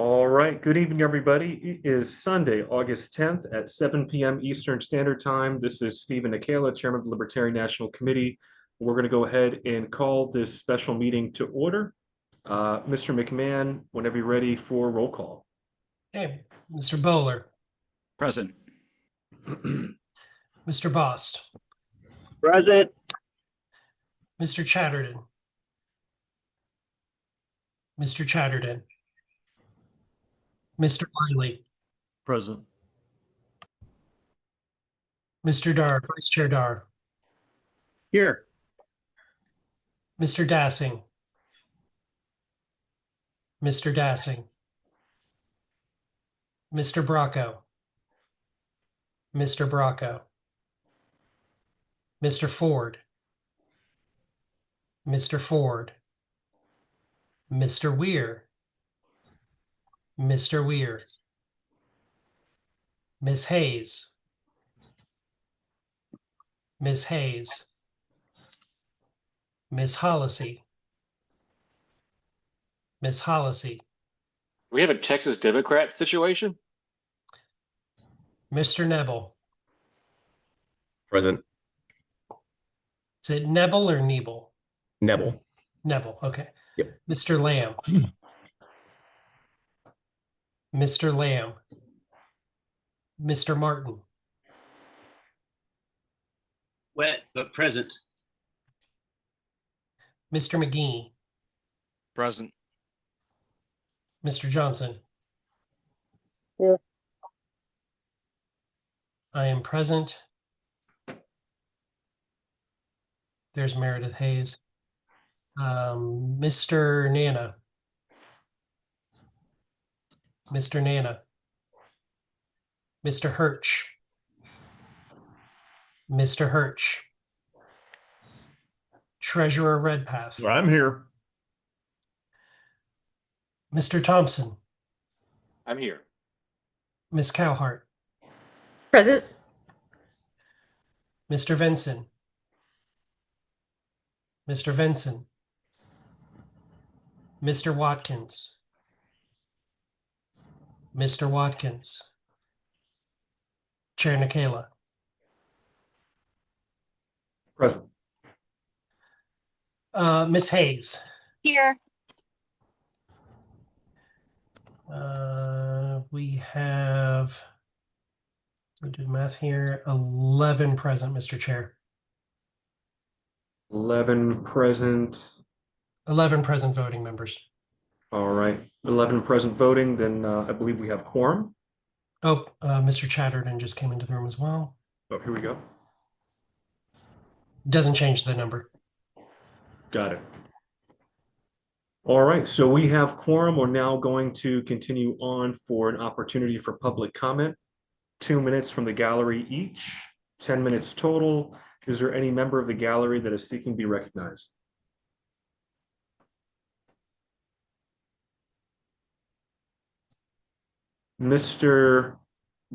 All right. Good evening, everybody. It is Sunday, August 10th at 7 p.m. Eastern Standard Time. This is Stephen Nikala, Chairman of the Libertarian National Committee. We're going to go ahead and call this special meeting to order. Mr. McMahon, whenever you're ready for roll call. Okay, Mr. Bowler, Present. Mr. Bost, Present. Mr. Chatterton, Mr. Chatterton, Mr. Wiley, Present. Mr. Dar, Vice Chair Dar, Here. Mr. Dassing, Mr. Dassing, Mr. Bracco, Mr. Bracco, Mr. Ford, Mr. Ford, Mr. Weir, Mr. Weir, Ms. Hayes, Ms. Hayes, Ms. Hollisey, Ms. Hollisey, We have a Texas Democrat situation. Mr. Nebel. Present. Is it Nebel or Nebel? Nebel. Nebel, okay. Yep. Mr. Lamb. Mr. Lamb. Mr. Martin. Wet, but present. Mr. McGee. Present. Mr. Johnson. Here. I am present. There's Meredith Hayes. Mr. Nana. Mr. Nana. Mr. Hirsch. Mr. Hirsch. Treasurer Redpath. I'm here. Mr. Thompson. I'm here. Ms. Cowhart. Present. Mr. Vinson. Mr. Vinson. Mr. Watkins. Mr. Watkins. Chair Nikala. Present. Ms. Hayes. Here. We have, let me do the math here, 11 present, Mr. Chair. 11 present. 11 present voting members. All right. 11 present voting. Then I believe we have quorum. Oh, Mr. Chatterton just came into the room as well. Oh, here we go. Doesn't change the number. Got it. All right, so we have quorum. We're now going to continue on for an opportunity for public comment. 2 minutes from the gallery each, 10 minutes total. Is there any member of the gallery that is seeking to be recognized? Mr.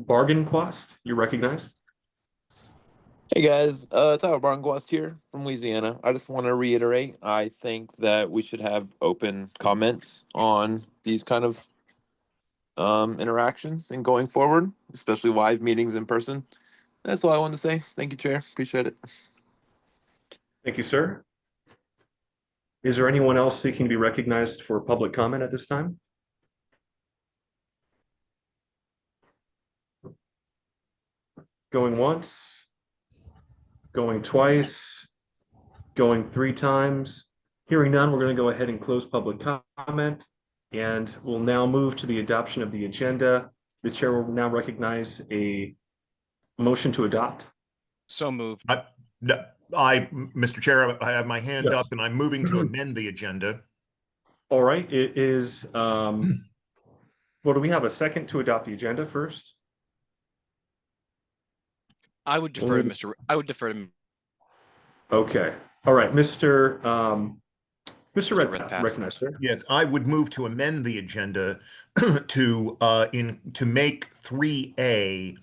Bargainquast, you're recognized. Hey guys, Tyler Barnquist here from Louisiana. I just want to reiterate, I think that we should have open comments on these kind of interactions and going forward, especially live meetings in person. That's all I wanted to say. Thank you, Chair. Appreciate it. Thank you, sir. Is there anyone else seeking to be recognized for public comment at this time? Going once, going twice, going 3 times. Hearing none, we're going to go ahead and close public comment, and we'll now move to the adoption of the agenda. The chair will now recognize a motion to adopt. So moved. Mr. Chair, I have my hand Yes. up and I'm moving to amend the agenda. All right, it is, well, do we have a second to adopt the agenda first? I would defer to Mr. I would defer to Okay, all right, Mr. Redpath, Redpath. recognized, sir. Yes, I would move to amend the agenda to make 3A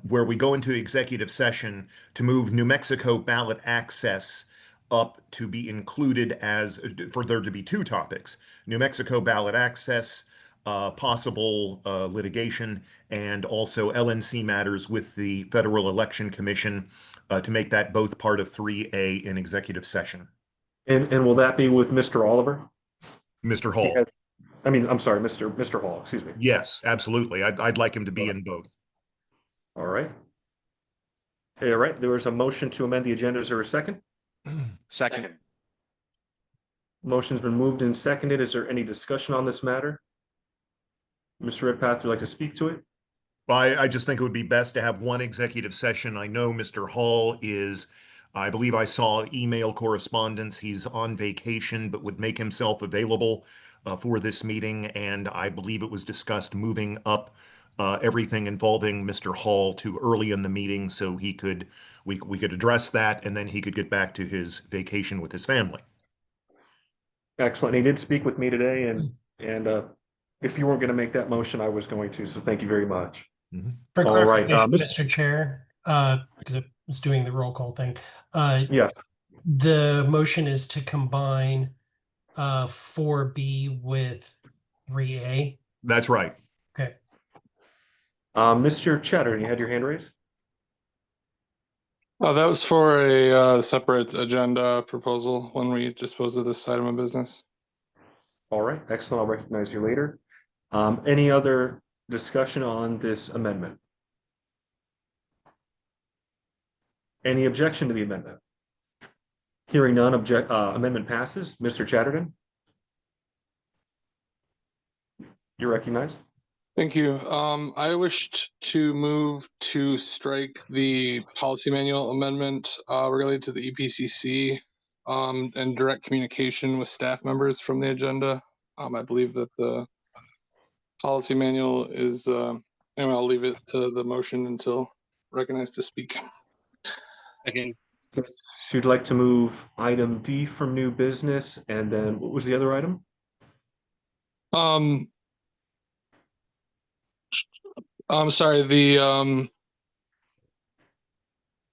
where we go into executive session to move New Mexico ballot access up to be included as for there to be 2 topics: New Mexico ballot access possible litigation, and also LNC matters with the Federal Election Commission to make that both part of 3A in executive session. And will that be with Mr. Oliver? Mr. Hall. Yes. I mean, I'm sorry, Mr. Hall, excuse me. Yes, absolutely. I'd like him to be in both. All right. Hey, all right, there was a motion to amend the agenda. Is there a second? Second. Motion's been moved and seconded. Is there any discussion on this matter? Mr. Redpath, would you like to speak to it? I just think it would be best to have one executive session. I know Mr. Hall is, I believe I saw email correspondence. He's on vacation, but would make himself available for this meeting. And I believe it was discussed moving up everything involving Mr. Hall to early in the meeting so we could address that, and then he could get back to his vacation with his family. Excellent. He did speak with me today, and if you weren't going to make that motion, I was going to. So thank you very much. For All right, clarification, Mr. Chair, because it was doing the roll call thing. Yes. The motion is to combine 4B with 3A. That's right. Okay. Mr. Chatter, you had your hand raised? That was for a separate agenda proposal when we dispose of this item of business. All right, excellent. I'll recognize you later. Any other discussion on this amendment? Any objection to the amendment? Hearing none, amendment passes. Mr. Chatterton? You're recognized. Thank you. I wished to move to strike the policy manual amendment related to the EPCC and direct communication with staff members from the agenda. I believe that the policy manual is, anyway, I'll leave it to the motion until recognized to speak. Again, So you'd like to move item D from new business, and then what was the other item? I'm sorry,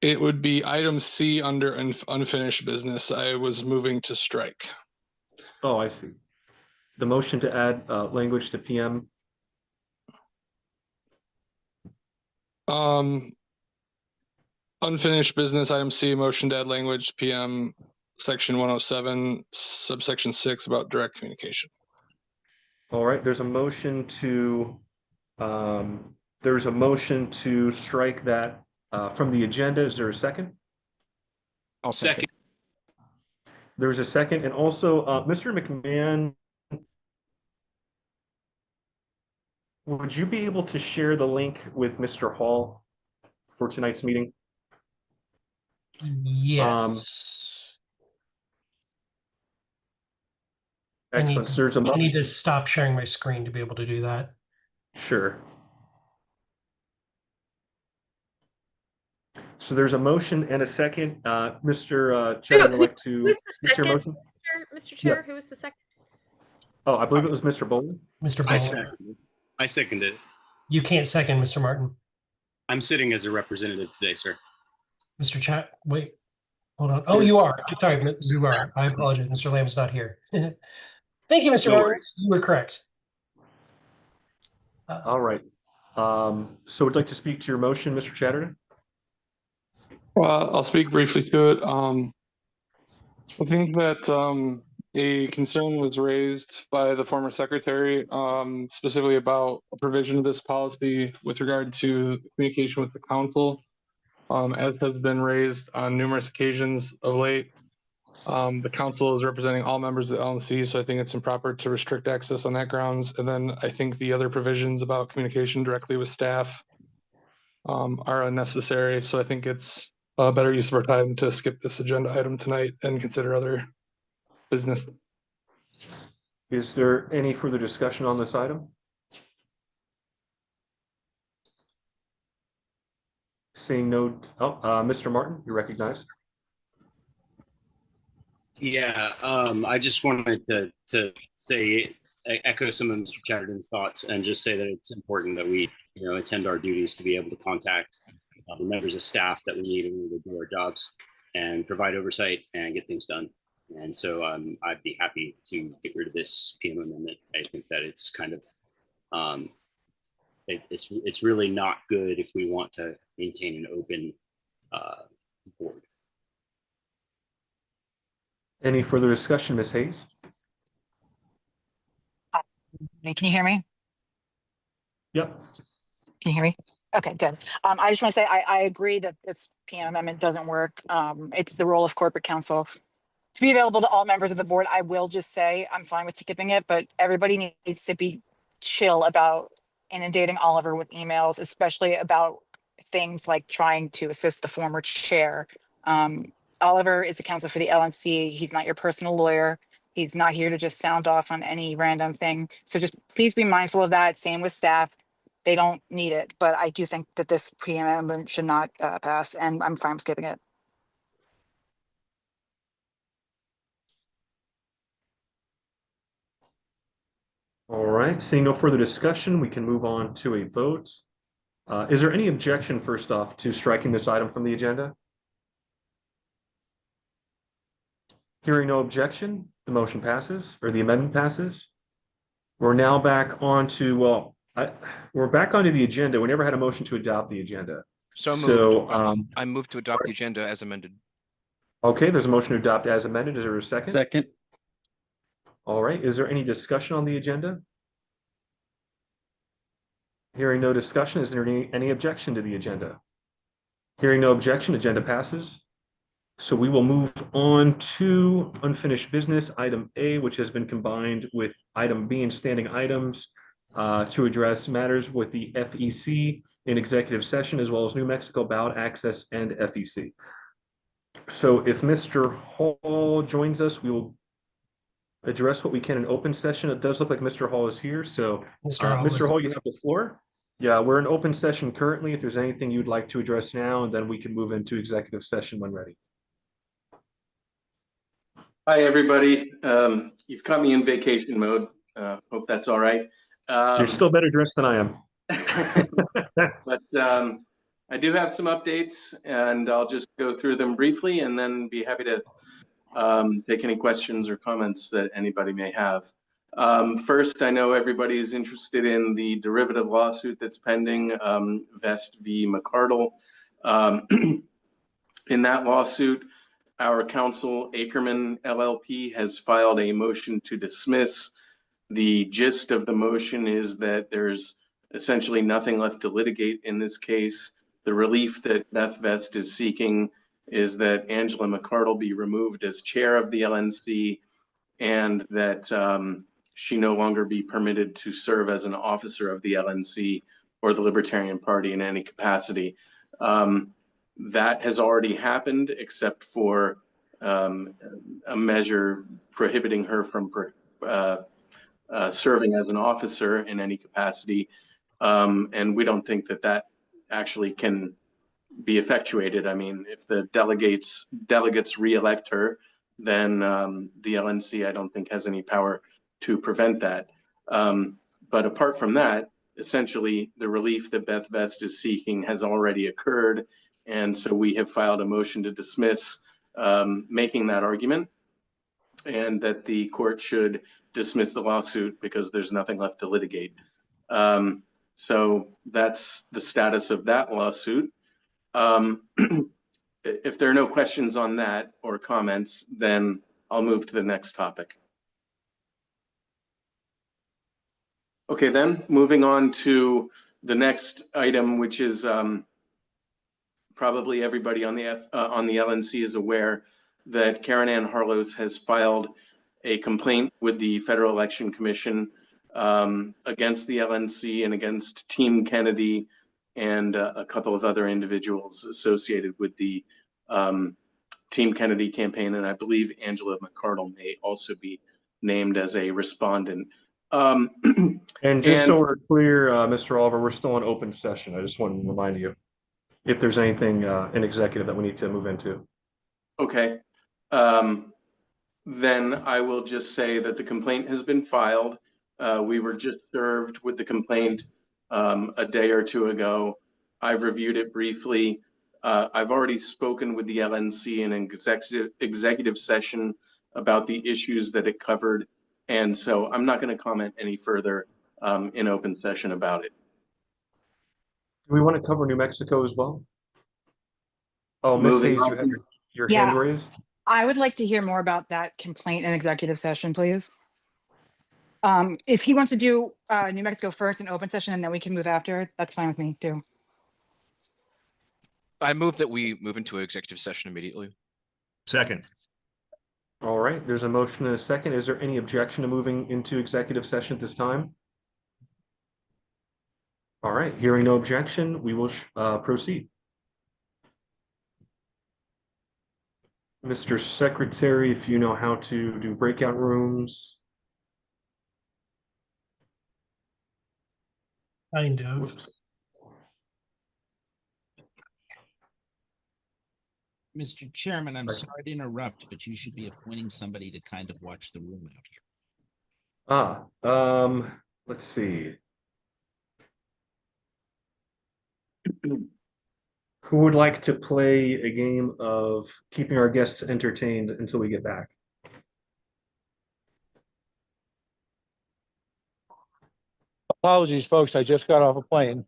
it would be item C under unfinished business. I was moving to strike. Oh, I see. The motion to add language to PM. Unfinished business, item C, motion to add language PM section 107, subsection 6 about direct communication. All right, there's a motion to strike that from the agenda. Is there a second? I'll second. There's a second, and also Mr. McMahon, would you be able to share the link with Mr. Hall for tonight's meeting? Yes. Excellent. So there's a I need to stop sharing my screen to be able to do that. Sure. So there's a motion and a second. Mr. Chair would like to Who's the speak to your second, motion. Mr. Chair? Who was the second? Oh, I believe it was Mr. Bowling. Mr. I Bowler, seconded it. you can't second, Mr. Martin. I'm sitting as a representative today, sir. Mr. Chat, wait, hold on. Oh, you are. Sorry, you are. I apologize. Mr. Lamb's not here. Thank you, Mr. No Martin. worries. You were correct. All right. So would like to speak to your motion, Mr. Chatterton? Well, I'll speak briefly to it. I think that a concern was raised by the former secretary, specifically about a provision of this policy with regard to communication with the council, as has been raised on numerous occasions of late. The council is representing all members of the LNC, so I think it's improper to restrict access on that grounds. And then I think the other provisions about communication directly with staff are unnecessary. So I think it's a better use of our time to skip this agenda item tonight and consider other business. Is there any further discussion on this item? Seeing no, Mr. Martin, you're recognized. Yeah, I just wanted to say, echo some of Mr. Chatterton's thoughts and just say that it's important that we, attend our duties to be able to contact the members of staff that we need in order to do our jobs and provide oversight and get things done. And so I'd be happy to get rid of this PM amendment. I think that it's kind of It's really not good if we want to maintain an open board. Any further discussion, Ms. Hayes? Can you hear me? Yep. Can you hear me? Okay, good. I just want to say I agree that this PM amendment doesn't work. It's the role of corporate counsel to be available to all members of the board. I will just say I'm fine with skipping it, but everybody needs to be chill about inundating Oliver with emails, especially about things like trying to assist the former chair. Oliver is a counsel for the LNC. He's not your personal lawyer. He's not here to just sound off on any random thing. So just please be mindful of that. Same with staff. They don't need it, but I do think that this pre-amendment should not pass, and I'm fine with skipping it. All right, seeing no further discussion, we can move on to a vote. Is there any objection, first off, to striking this item from the agenda? Hearing no objection, the motion passes, or the amendment passes. We're now back onto, well, we're back onto the agenda. We never had a motion to adopt the agenda. So moved. So, I move to adopt the agenda as amended. okay, there's a motion to adopt as amended. Is there a second? Second. All right, is there any discussion on the agenda? Hearing no discussion, is there any objection to the agenda? Hearing no objection, agenda passes. So we will move on to unfinished business, item A, which has been combined with item B and standing items to address matters with the FEC in executive session, as well as New Mexico ballot access and FEC. So if Mr. Hall joins us, we will address what we can in open session. It does look like Mr. Hall is here. So Mr. Hall, you have the floor. Yeah, we're in open session currently. If there's anything you'd like to address now, and then we can move into executive session when ready. Hi, everybody. You've caught me in vacation mode. Hope that's all right. You're still better dressed than I am. But I do have some updates, and I'll just go through them briefly and then be happy to take any questions or comments that anybody may have. First, I know everybody is interested in the derivative lawsuit that's pending, Vest v. McCardle. In that lawsuit, our counsel, Ackerman LLP, has filed a motion to dismiss. The gist of the motion is that there's essentially nothing left to litigate in this case. The relief that Beth Vest is seeking is that Angela McCardle be removed as chair of the LNC and that she no longer be permitted to serve as an officer of the LNC or the Libertarian Party in any capacity. That has already happened, except for a measure prohibiting her from serving as an officer in any capacity. And we don't think that that actually can be effectuated. I mean, if the delegates re-elect her, then the LNC, I don't think, has any power to prevent that. But apart from that, essentially, the relief that Beth Vest is seeking has already occurred. And so we have filed a motion to dismiss, making that argument, and that the court should dismiss the lawsuit because there's nothing left to litigate. So that's the status of that lawsuit. If there are no questions on that or comments, then I'll move to the next topic. Okay, then moving on to the next item, which is probably everybody on the LNC is aware that Karen Ann Harlos has filed a complaint with the Federal Election Commission against the LNC and against Team Kennedy and a couple of other individuals associated with the Team Kennedy campaign. And I believe Angela McCardle may also be named as a respondent. And just so we're clear, Mr. Oliver, we're still in open session. I just want to remind you if there's anything in executive that we need to move into. Okay. Then I will just say that the complaint has been filed. We were just served with the complaint a day or two ago. I've reviewed it briefly. I've already spoken with the LNC in an executive session about the issues that it covered. And so I'm not going to comment any further in open session about it. Do we want to cover New Mexico as well? Oh, Ms. Moving Hayes, you on. have your Yeah. hand raised? I would like to hear more about that complaint in executive session, please. If he wants to do New Mexico first in open session and then we can move after, that's fine with me too. I move that we move into executive session immediately. Second. All right, there's a motion and a second. Is there any objection to moving into executive session at this time? All right, hearing no objection, we will proceed. Mr. Secretary, if you know how to do breakout rooms. Kind of. Whoops. Mr. Chairman, I'm Right. sorry to interrupt, but you should be appointing somebody to kind of watch the room out here. Let's see. Who would like to play a game of keeping our guests entertained until we get back? Apologies, folks. I just got off a plane.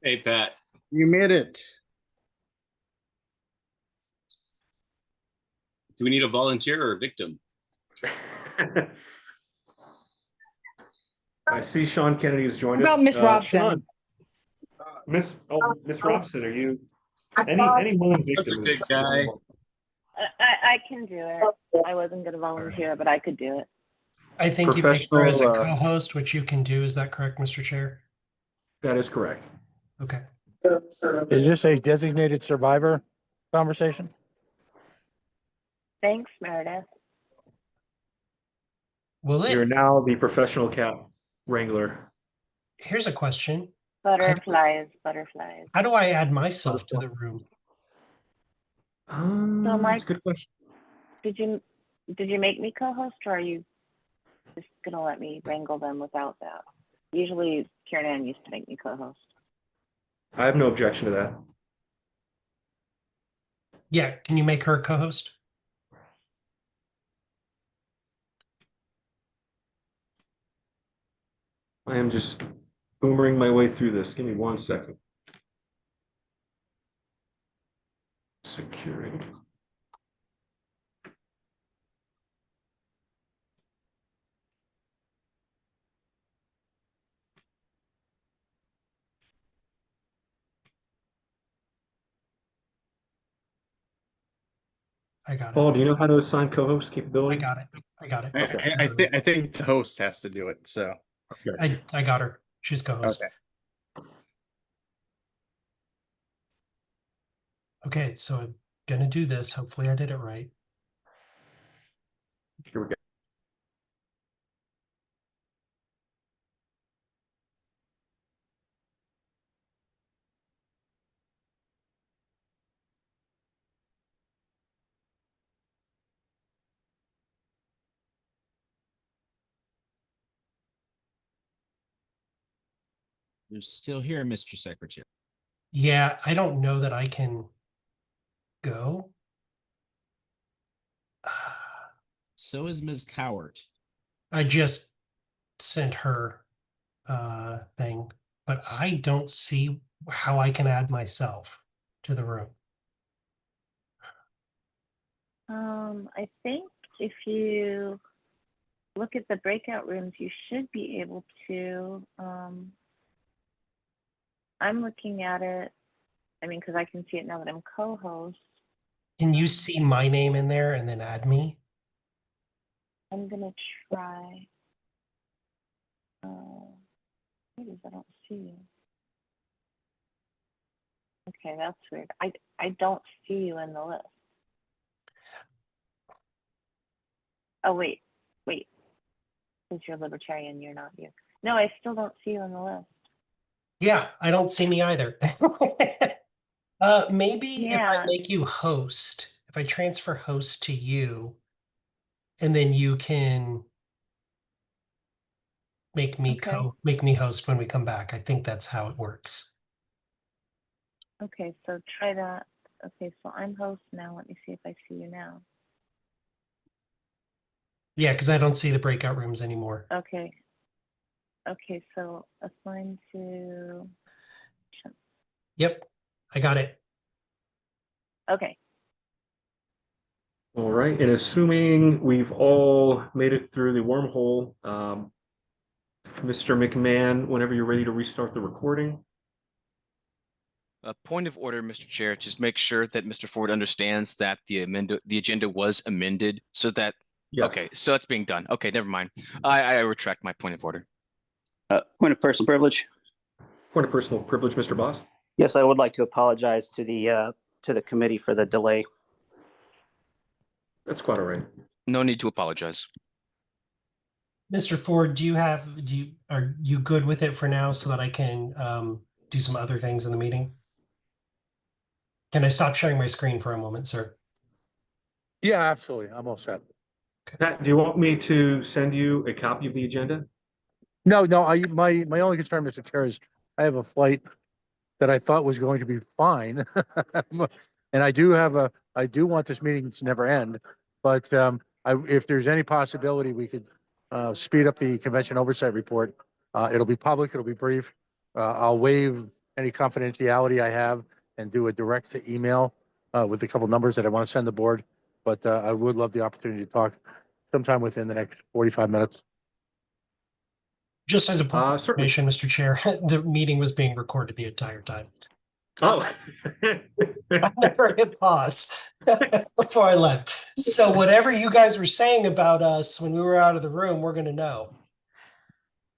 Hey, Pat. You made it. Do we need a volunteer or a victim? I see Sean Kennedy has joined How us. about Miss Robson? Sean, Miss Robson, are you any willing That's a victim? good guy. I can do it. I wasn't going to volunteer, but I could do it. I think you make her as a Professional, co-host, which you can do. Is that correct, Mr. Chair? That is correct. Okay. Is this a designated survivor conversation? Thanks, Meredith. Will You're it? now the professional cat wrangler. Here's a question. Butterflies. How do I add myself to the room? So, That's a good question. Did you make me co-host, or are you just gonna let me wrangle them without that? Usually, Kieran used to make me co-host. I have no objection to that. Yeah, can you make her co-host? I am just boomering my way through this. Give me 1 second. Security. I got it. Paul, do you know how to assign co-host capability? I got it. I got it. Okay. I think the host has to do it. So Okay. I got her. She's co-host. okay. Okay, so I'm gonna do this. Hopefully I did it right. Here we go. You're still here, Mr. Secretary. Yeah, I don't know that I can go. So is Ms. Cowart. I just sent her thing, but I don't see how I can add myself to the room. I think if you look at the breakout rooms, you should be able to. I'm looking at it. I mean, because I can see it now that I'm co-host. Can you see my name in there and then add me? I'm gonna try. It is, I don't see you. Okay, that's weird. I don't see you in the list. Oh wait. Since you're Libertarian, you're not you. No, I still don't see you in the list. Yeah, I don't see me either. Maybe if I Yeah. make you host, if I transfer host to you, and then you can make me make me host when we come back. I think that's how it works. Okay, so try that. Okay, so I'm host now. Let me see if I see you now. Yeah, because I don't see the breakout rooms anymore. Okay. Okay, so assign to, Yep, I got it. okay. All right, and assuming we've all made it through the wormhole, Mr. McMahon, whenever you're ready to restart the recording. A point of order, Mr. Chair, just make sure that Mr. Ford understands that the agenda was amended so that, Yes. okay, so that's being done. Okay, never mind. I retract my point of order. Point of personal privilege. Point of personal privilege, Mr. Boss. Yes, I would like to apologize to the committee for the delay. That's quite all right. No need to apologize. Mr. Ford, are you good with it for now so that I can do some other things in the meeting? Can I stop sharing my screen for a moment, sir? Yeah, absolutely. I'm all set. Pat, do you want me to send you a copy of the agenda? No, my only concern, Mr. Chair, is I have a flight that I thought was going to be fine. And I do want this meeting to never end, but if there's any possibility we could speed up the convention oversight report, it'll be public, it'll be brief. I'll waive any confidentiality I have and do a direct to email with a couple numbers that I want to send the board. But I would love the opportunity to talk sometime within the next 45 minutes. Just as a point of certainly. information, Mr. Chair, the meeting was being recorded the entire time. Oh. I never hit pause before I left. So whatever you guys were saying about us when we were out of the room, we're going to know.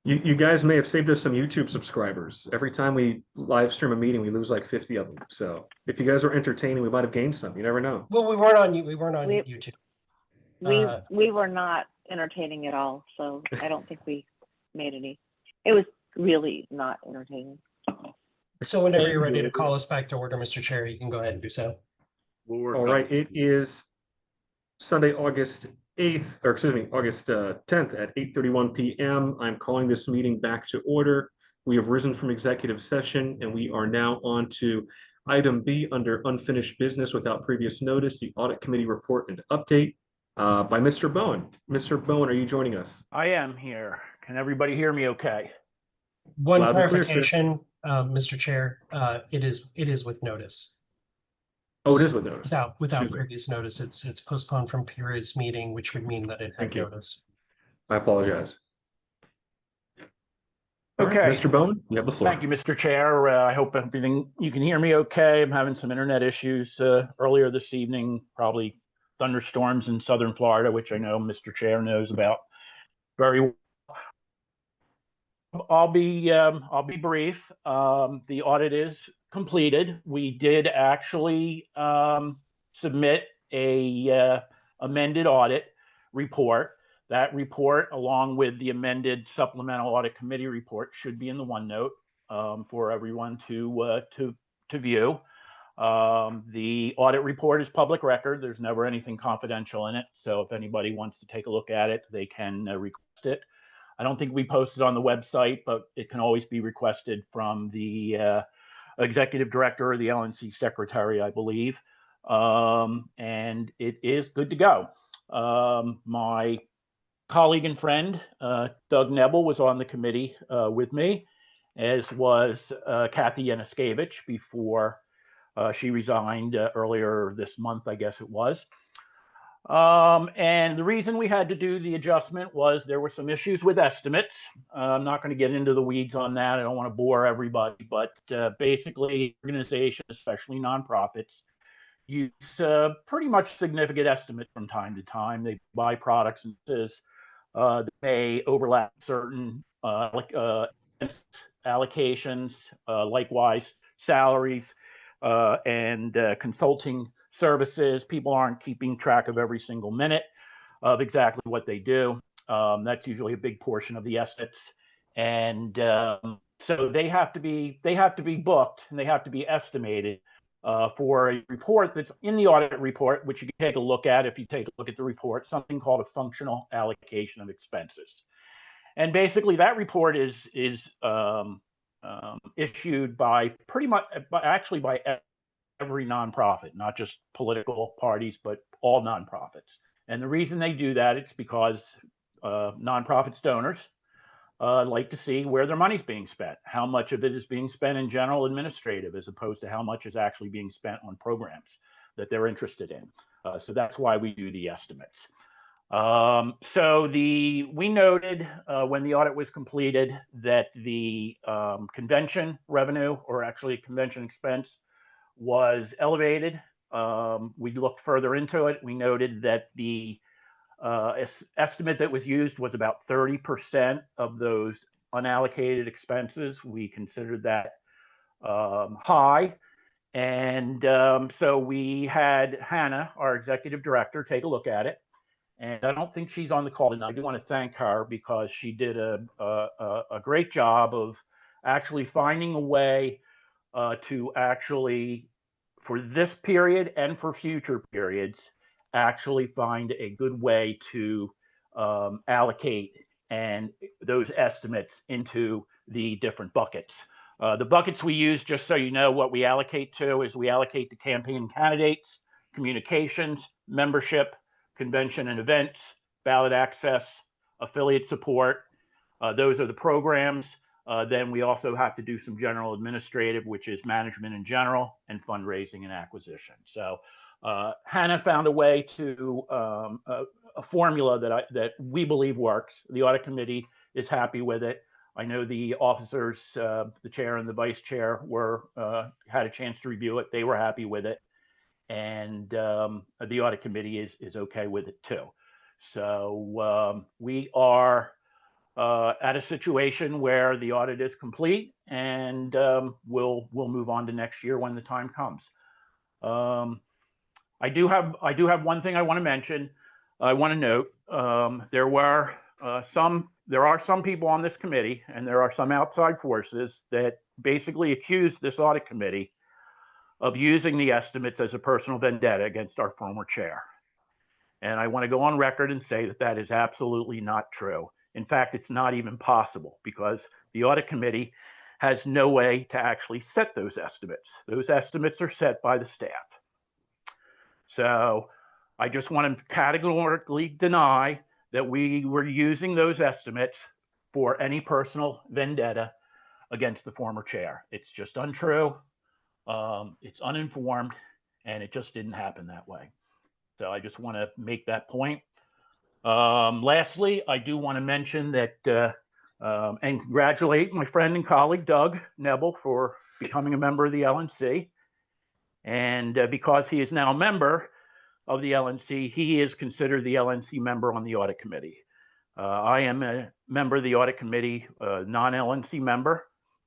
You guys may have saved us some YouTube subscribers. Every time we live stream a meeting, we lose like 50 of them. So if you guys are entertaining, we might have gained some. You never know. Well, we weren't on YouTube. We were not entertaining at all, so I don't think we made any. It was really not entertaining. So whenever you're ready to call us back to order, Mr. Chair, you can go ahead and do so. All right, it is Sunday, August 8th, or excuse me, August 10th at 8:31 p.m. I'm calling this meeting back to order. We have risen from executive session and we are now on to item B under unfinished business without previous notice, the audit committee report and update by Mr. Bowen. Mr. Bowen, are you joining us? I am here. Can everybody hear me okay? One Loud and clear, sir. clarification, Mr. Chair, it is with notice. Oh, it is with notice. Without Excuse me. previous notice, it's postponed from previous meeting, which would mean that it had Thank you. notice. I apologize. All right, Okay. Mr. Bowen, you have the floor. Thank you, Mr. Chair. I hope you can hear me okay. I'm having some internet issues earlier this evening, probably thunderstorms in southern Florida, which I know Mr. Chair knows about very well. I'll be brief. The audit is completed. We did actually submit a amended audit report. That report, along with the amended supplemental audit committee report, should be in the OneNote for everyone to view. The audit report is public record. There's never anything confidential in it. So if anybody wants to take a look at it, they can request it. I don't think we posted on the website, but it can always be requested from the executive director or the LNC secretary, I believe. And it is good to go. My colleague and friend, Doug Nebel, was on the committee with me, as was Kathy Yanuskevich before she resigned earlier this month, I guess it was. And the reason we had to do the adjustment was there were some issues with estimates. I'm not going to get into the weeds on that. I don't want to bore everybody, but basically organizations, especially nonprofits, use pretty much significant estimates from time to time. They buy products and services that may overlap certain allocations, likewise salaries and consulting services. People aren't keeping track of every single minute of exactly what they do. That's usually a big portion of the estimates, and so they have to be booked and they have to be estimated for a report that's in the audit report, which you can take a look at if you take a look at the report. Something called a functional allocation of expenses, and basically that report is issued by pretty much actually by every nonprofit, not just political parties, but all nonprofits. And the reason they do that, it's because nonprofits, donors like to see where their money's being spent, how much of it is being spent in general administrative as opposed to how much is actually being spent on programs that they're interested in. So that's why we do the estimates. We noted when the audit was completed that the convention revenue, or actually convention expense, was elevated. We looked further into it. We noted that the estimate that was used was about 30% of those unallocated expenses. We considered that high. And so we had Hannah, our executive director, take a look at it. And I don't think she's on the call tonight. I do want to thank her because she did a great job of actually finding a way to actually, for this period and for future periods, actually find a good way to allocate and those estimates into the different buckets. The buckets we use, just so you know what we allocate to, is we allocate to campaign candidates, communications, membership, convention and events, ballot access, affiliate support. Those are the programs. Then we also have to do some general administrative, which is management in general, and fundraising and acquisition. So Hannah found a way to a formula that we believe works. The audit committee is happy with it. I know the officers, the chair and the vice chair, had a chance to review it. They were happy with it, and the audit committee is okay with it too. So we are at a situation where the audit is complete, and we'll move on to next year when the time comes. I do have one thing I want to mention. I want to note there are some people on this committee, and there are some outside forces that basically accuse this audit committee of using the estimates as a personal vendetta against our former chair. And I want to go on record and say that that is absolutely not true. In fact, it's not even possible, because the audit committee has no way to actually set those estimates. Those estimates are set by the staff. So I just want to categorically deny that we were using those estimates for any personal vendetta against the former chair. It's just untrue. It's uninformed, and it just didn't happen that way. So I just want to make that point. Lastly, I do want to mention that and congratulate my friend and colleague Doug Nebel for becoming a member of the LNC. And because he is now a member of the LNC, he is considered the LNC member on the audit committee. I am a member of the audit committee, non-LNC member,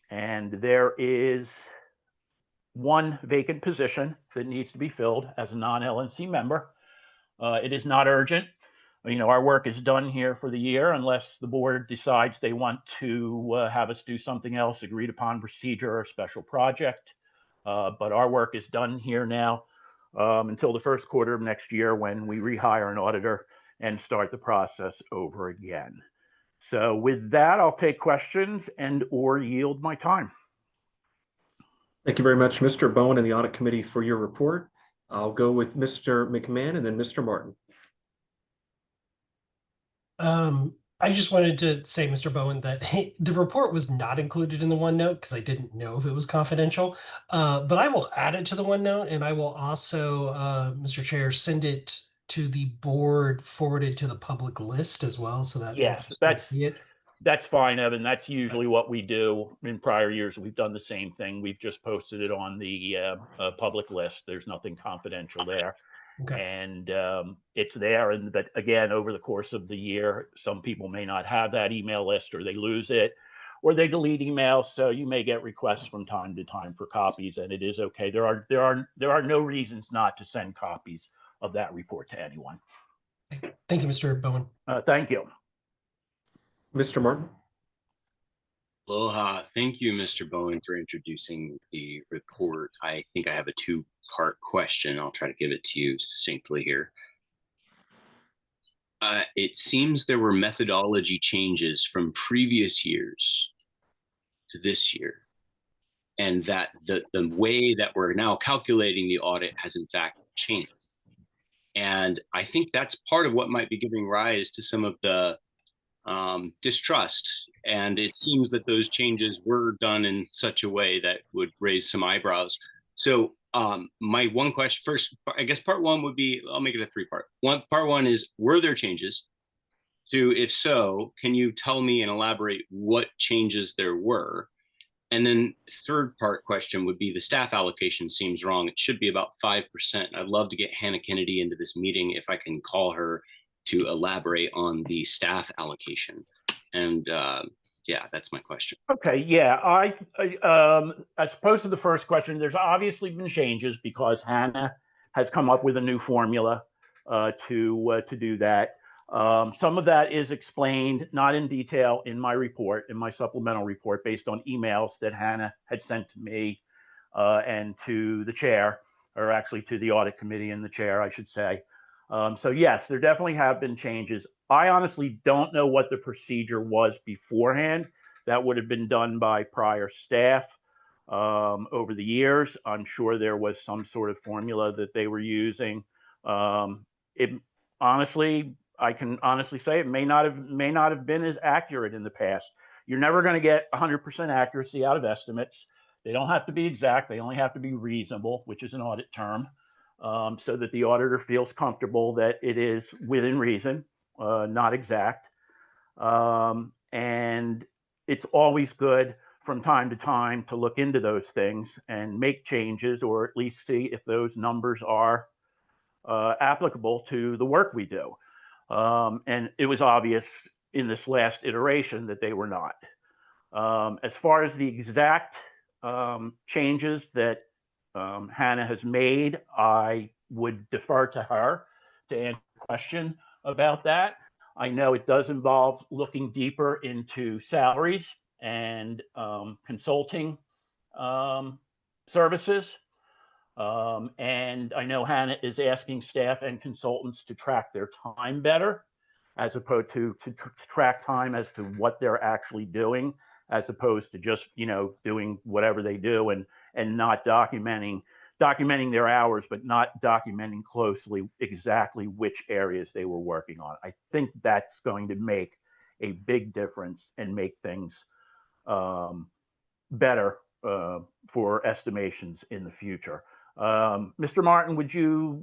and there is one vacant position that needs to be filled as a non-LNC member. It is not urgent. You know, our work is done here for the year unless the board decides they want to have us do something else, agreed upon procedure or special project. But our work is done here now until the first quarter of next year, when we rehire an auditor and start the process over again. So with that, I'll take questions and or yield my time. Thank you very much, Mr. Bowen and the audit committee, for your report. I'll go with Mr. McMahon and then Mr. Martin. I just wanted to say, Mr. Bowen, that the report was not included in the OneNote because I didn't know if it was confidential. But I will add it to the OneNote, and I will also, Mr. Chair, send it to the board, forwarded to the public list as well, so that yes, that's fine, Evan. That's usually what we do. In prior years, we've done the same thing. We've just posted it on the public list. There's nothing confidential there. Okay. And it's there. And but again, over the course of the year, some people may not have that email list, or they lose it, or they delete emails. So you may get requests from time to time for copies, and it is okay. There are no reasons not to send copies of that report to anyone. Thank you, Mr. Bowen. Thank you. Mr. Martin. Aloha. Thank you, Mr. Bowen, for introducing the report. I think I have a two-part question. I'll try to give it to you succinctly here. It seems there were methodology changes from previous years to this year, and that the way that we're now calculating the audit has in fact changed. And I think that's part of what might be giving rise to some of the distrust. And it seems that those changes were done in such a way that would raise some eyebrows. So my one question first, I guess part one would be, I'll make it a three-part. Part one is, were there changes? Two, if so, can you tell me and elaborate what changes there were? And then third part question would be, the staff allocation seems wrong. It should be about 5%. I'd love to get Hannah Kennedy into this meeting if I can call her to elaborate on the staff allocation. And yeah, that's my question. Okay, yeah, as opposed to the first question, there's obviously been changes because Hannah has come up with a new formula to do that. Some of that is explained, not in detail, in my report, in my supplemental report, based on emails that Hannah had sent to me and to the chair, or actually to the audit committee and the chair, I should say. So yes, there definitely have been changes. I honestly don't know what the procedure was beforehand. That would have been done by prior staff over the years. I'm sure there was some sort of formula that they were using. Honestly, I can honestly say it may not have been as accurate in the past. You're never going to get 100% accuracy out of estimates. They don't have to be exact. They only have to be reasonable, which is an audit term, so that the auditor feels comfortable that it is within reason, not exact. And it's always good from time to time to look into those things and make changes, or at least see if those numbers are applicable to the work we do. And it was obvious in this last iteration that they were not. As far as the exact changes that Hannah has made, I would defer to her to answer the question about that. I know it does involve looking deeper into salaries and consulting services. And I know Hannah is asking staff and consultants to track their time better, as opposed to track time as to what they're actually doing, as opposed to just, doing whatever they do and not documenting their hours, but not documenting closely exactly which areas they were working on. I think that's going to make a big difference and make things better for estimations in the future. Mr. Martin,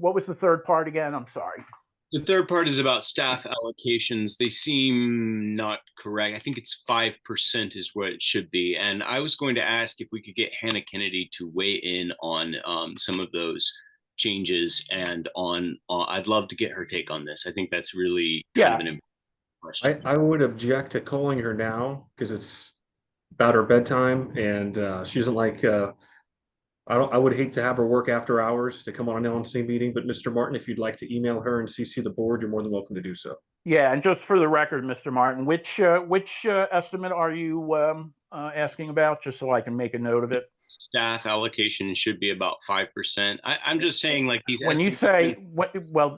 what was the third part again? I'm sorry. The third part is about staff allocations. They seem not correct. I think it's 5% is what it should be. And I was going to ask if we could get Hannah Kennedy to weigh in on some of those changes, and I'd love to get her take on this. I think that's really kind of an important question. I would object to calling her now because it's about her bedtime, and she doesn't like. I would hate to have her work after hours to come on an LNC meeting. But Mr. Martin, if you'd like to email her and CC the board, you're more than welcome to do so. Yeah, and just for the record, Mr. Martin, which estimate are you asking about, just so I can make a note of it? Staff allocation should be about 5%. I'm just saying, like, these. When you say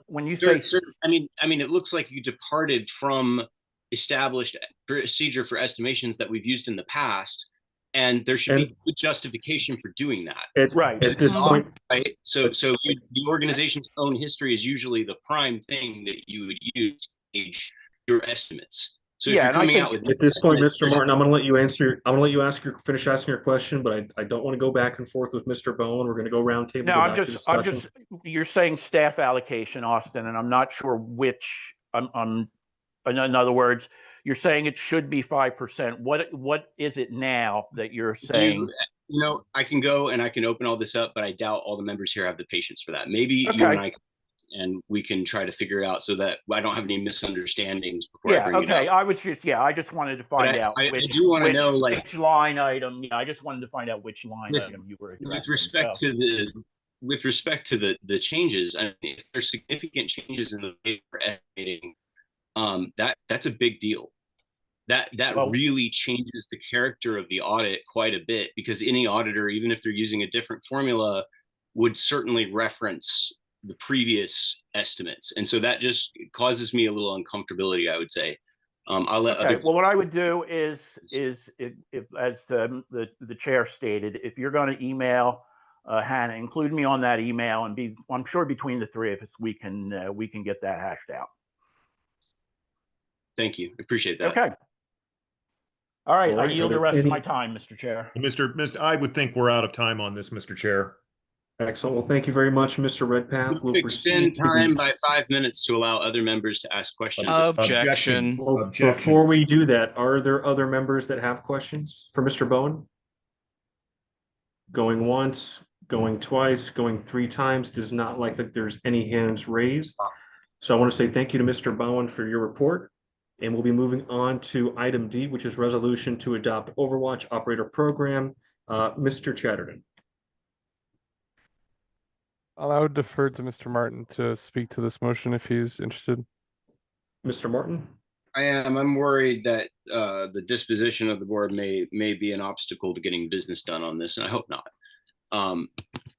when you say, I mean, it looks like you departed from established procedure for estimations that we've used in the past, and there should be good justification for doing that. Right. At this point, right? So the organization's own history is usually the prime thing that you would use to gauge your estimates. So if you're coming out with at this point, Mr. Martin, I'm going to let you answer. I'm going to let you finish asking your question, but I don't want to go back and forth with Mr. Bowen. We're going to go round table. No, I'm just. You're saying staff allocation, Austin, and I'm not sure which. In other words, you're saying it should be 5%. What is it now that you're saying? I can go and I can open all this up, but I doubt all the members here have the patience for that. Maybe you and I can, and we can try to figure out so that I don't have any misunderstandings before I bring it up. I just wanted to find out. I do want to know, like, which line item. Yeah, I just wanted to find out which line item you were addressing. With respect to the changes, I mean, if there's significant changes in the way we're estimating, that's a big deal. That really changes the character of the audit quite a bit, because any auditor, even if they're using a different formula, would certainly reference the previous estimates, and so that just causes me a little uncomfortability, I would say. I'll let well, what I would do is if as the chair stated, if you're going to email Hannah, include me on that email, and I'm sure between the three of us we can get that hashed out. Thank you. Appreciate that. Okay. All right. All right, I are yield the there rest of any- my time, Mr. Chair. I would think we're out of time on this, Mr. Chair. Excellent. Well, thank you very much, Mr. Redpath. We'll proceed Extend to the. time by 5 minutes to allow other members to ask questions. Objection. Well, Objection. before we do that, are there other members that have questions for Mr. Bowen? Going once, going twice, going 3 times, does not like that there's any hands raised. So I want to say thank you to Mr. Bowen for your report. And we'll be moving on to item D, which is resolution to adopt Overwatch Operator Program. Mr. Chatterton. I would defer to Mr. Martin to speak to this motion if he's interested. Mr. Martin? I am. I'm worried that the disposition of the board may be an obstacle to getting business done on this, and I hope not.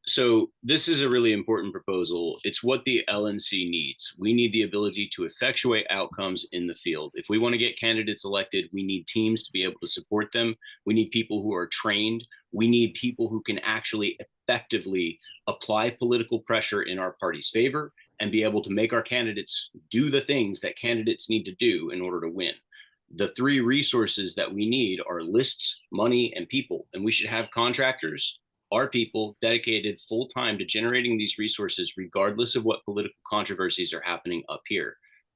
So this is a really important proposal. It's what the LNC needs. We need the ability to effectuate outcomes in the field. If we want to get candidates elected, we need teams to be able to support them. We need people who are trained. We need people who can actually effectively apply political pressure in our party's favor and be able to make our candidates do the things that candidates need to do in order to win. The 3 resources that we need are lists, money, and people. And we should have contractors, our people, dedicated full time to generating these resources, regardless of what political controversies are happening up here,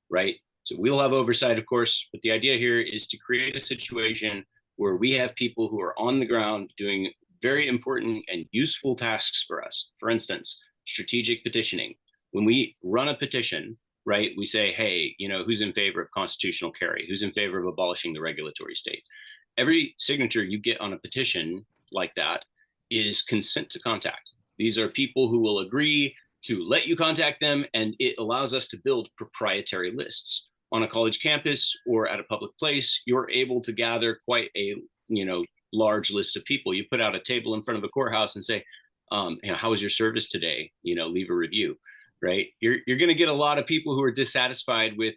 right? So we'll have oversight, of course, but the idea here is to create a situation where we have people who are on the ground doing very important and useful tasks for us. For instance, strategic petitioning. When we run a petition, right, we say, hey, who's in favor of constitutional carry? Who's in favor of abolishing the regulatory state? Every signature you get on a petition like that is consent to contact. These are people who will agree to let you contact them, and it allows us to build proprietary lists. On a college campus or at a public place, you're able to gather quite a large list of people. You put out a table in front of a courthouse and say, how was your service today? Leave a review, right? You're going to get a lot of people who are dissatisfied with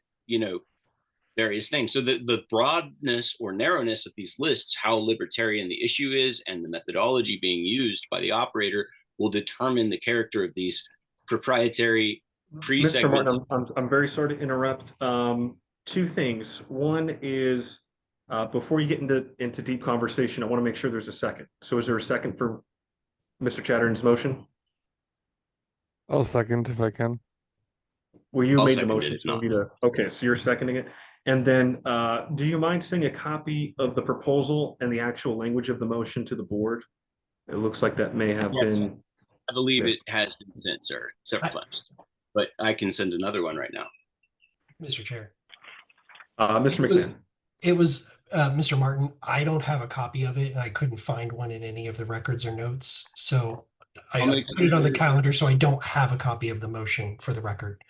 various things. So the broadness or narrowness of these lists, how libertarian the issue is, and the methodology being used by the operator will determine the character of these proprietary Mr. Martin, pre-segmented. I'm very sorry to interrupt. 2 things. One is before you get into deep conversation, I want to make sure there's a second. So is there a second for Mr. Chatterton's motion? I'll second if I can. Well, you I'll made the second it, motion, if so not. we need to, okay, so you're seconding it. And then do you mind sending a copy of the proposal and the actual language of the motion to the board? It looks like that may have Yes, been. I believe Yes. it has been sent, sir, several times, but I can send another one right now. Mr. Chair. Mr. It was- McMahon. It was, Mr. Martin, I don't have a copy of it and I couldn't find one in any of the records or notes. So I I'll make put it on the sure- calendar, so I don't have a copy of the motion for the record.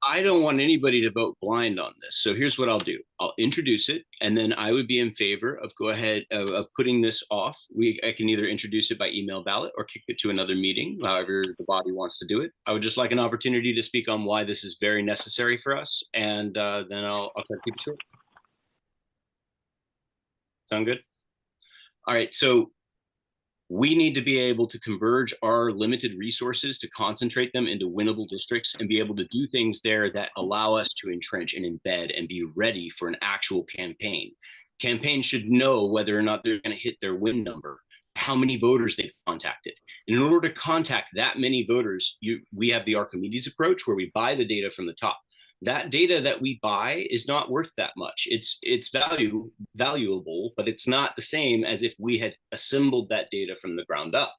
I don't want anybody to vote blind on this. So here's what I'll do. I'll introduce it, and then I would be in favor of of putting this off. I can either introduce it by email ballot or kick it to another meeting, however the body wants to do it. I would just like an opportunity to speak on why this is very necessary for us, and then I'll try to keep it short. Sound good? All right, so we need to be able to converge our limited resources to concentrate them into winnable districts and be able to do things there that allow us to entrench and embed and be ready for an actual campaign. Campaigns should know whether or not they're going to hit their win number, how many voters they've contacted. And in order to contact that many voters, we have the Archimedes approach where we buy the data from the top. That data that we buy is not worth that much. It's valuable, but it's not the same as if we had assembled that data from the ground up.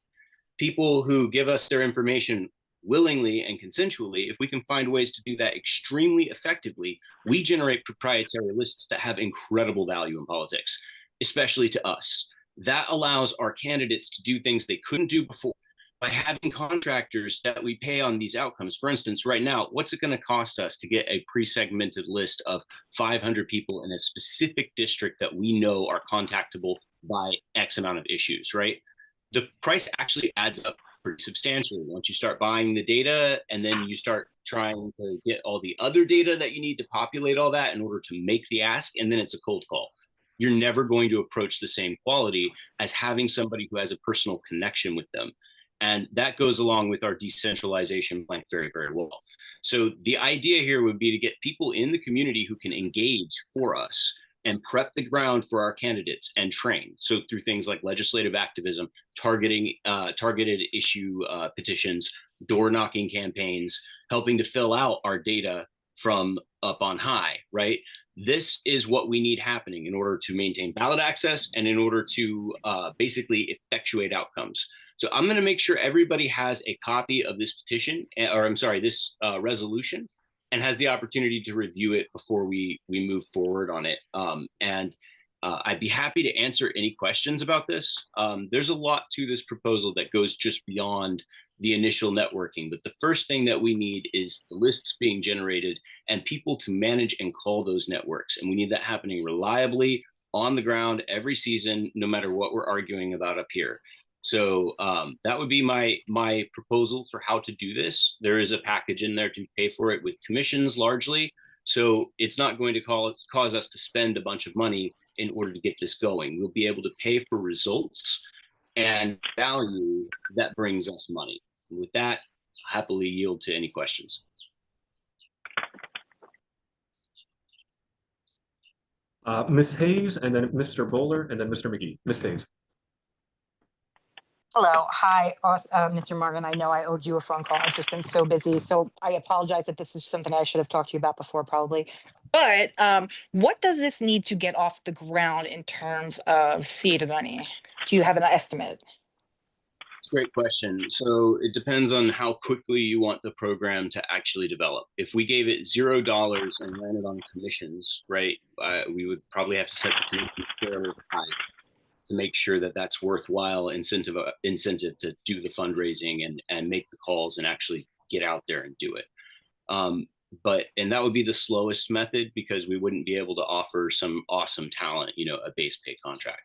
People who give us their information willingly and consensually, if we can find ways to do that extremely effectively, we generate proprietary lists that have incredible value in politics, especially to us. That allows our candidates to do things they couldn't do before. By having contractors that we pay on these outcomes, for instance, right now, what's it going to cost us to get a pre-segmented list of 500 people in a specific district that we know are contactable by X amount of issues, right? The price actually adds up pretty substantially once you start buying the data and then you start trying to get all the other data that you need to populate all that in order to make the ask, and then it's a cold call. You're never going to approach the same quality as having somebody who has a personal connection with them. And that goes along with our decentralization plan very, very well. So the idea here would be to get people in the community who can engage for us and prep the ground for our candidates and train. So through things like legislative activism, targeted issue petitions, door knocking campaigns, helping to fill out our data from up on high, right? This is what we need happening in order to maintain ballot access and in order to basically effectuate outcomes. So I'm going to make sure everybody has a copy of this petition, or I'm sorry, this resolution, and has the opportunity to review it before we move forward on it. I'd be happy to answer any questions about this. There's a lot to this proposal that goes just beyond the initial networking, but the first thing that we need is the lists being generated and people to manage and call those networks. And we need that happening reliably on the ground every season, no matter what we're arguing about up here. So that would be my proposal for how to do this. There is a package in there to pay for it with commissions largely. So it's not going to cause us to spend a bunch of money in order to get this going. We'll be able to pay for results and value that brings us money. With that, I'll happily yield to any questions. Ms. Hayes, and then Mr. Bowler, and then Mr. McGee. Ms. Hayes. Hello, hi, Mr. Martin. I know I owed you a phone call. I've just been so busy. So I apologize that this is something I should have talked to you about before probably. But what does this need to get off the ground in terms of seed money? Do you have an estimate? It's a great question. So it depends on how quickly you want the program to actually develop. If we gave it $0 and ran it on commissions, right, we would probably have to set the commission fairly high to make sure that that's worthwhile incentive to do the fundraising and make the calls and actually get out there and do it. And that would be the slowest method because we wouldn't be able to offer some awesome talent, a base pay contract.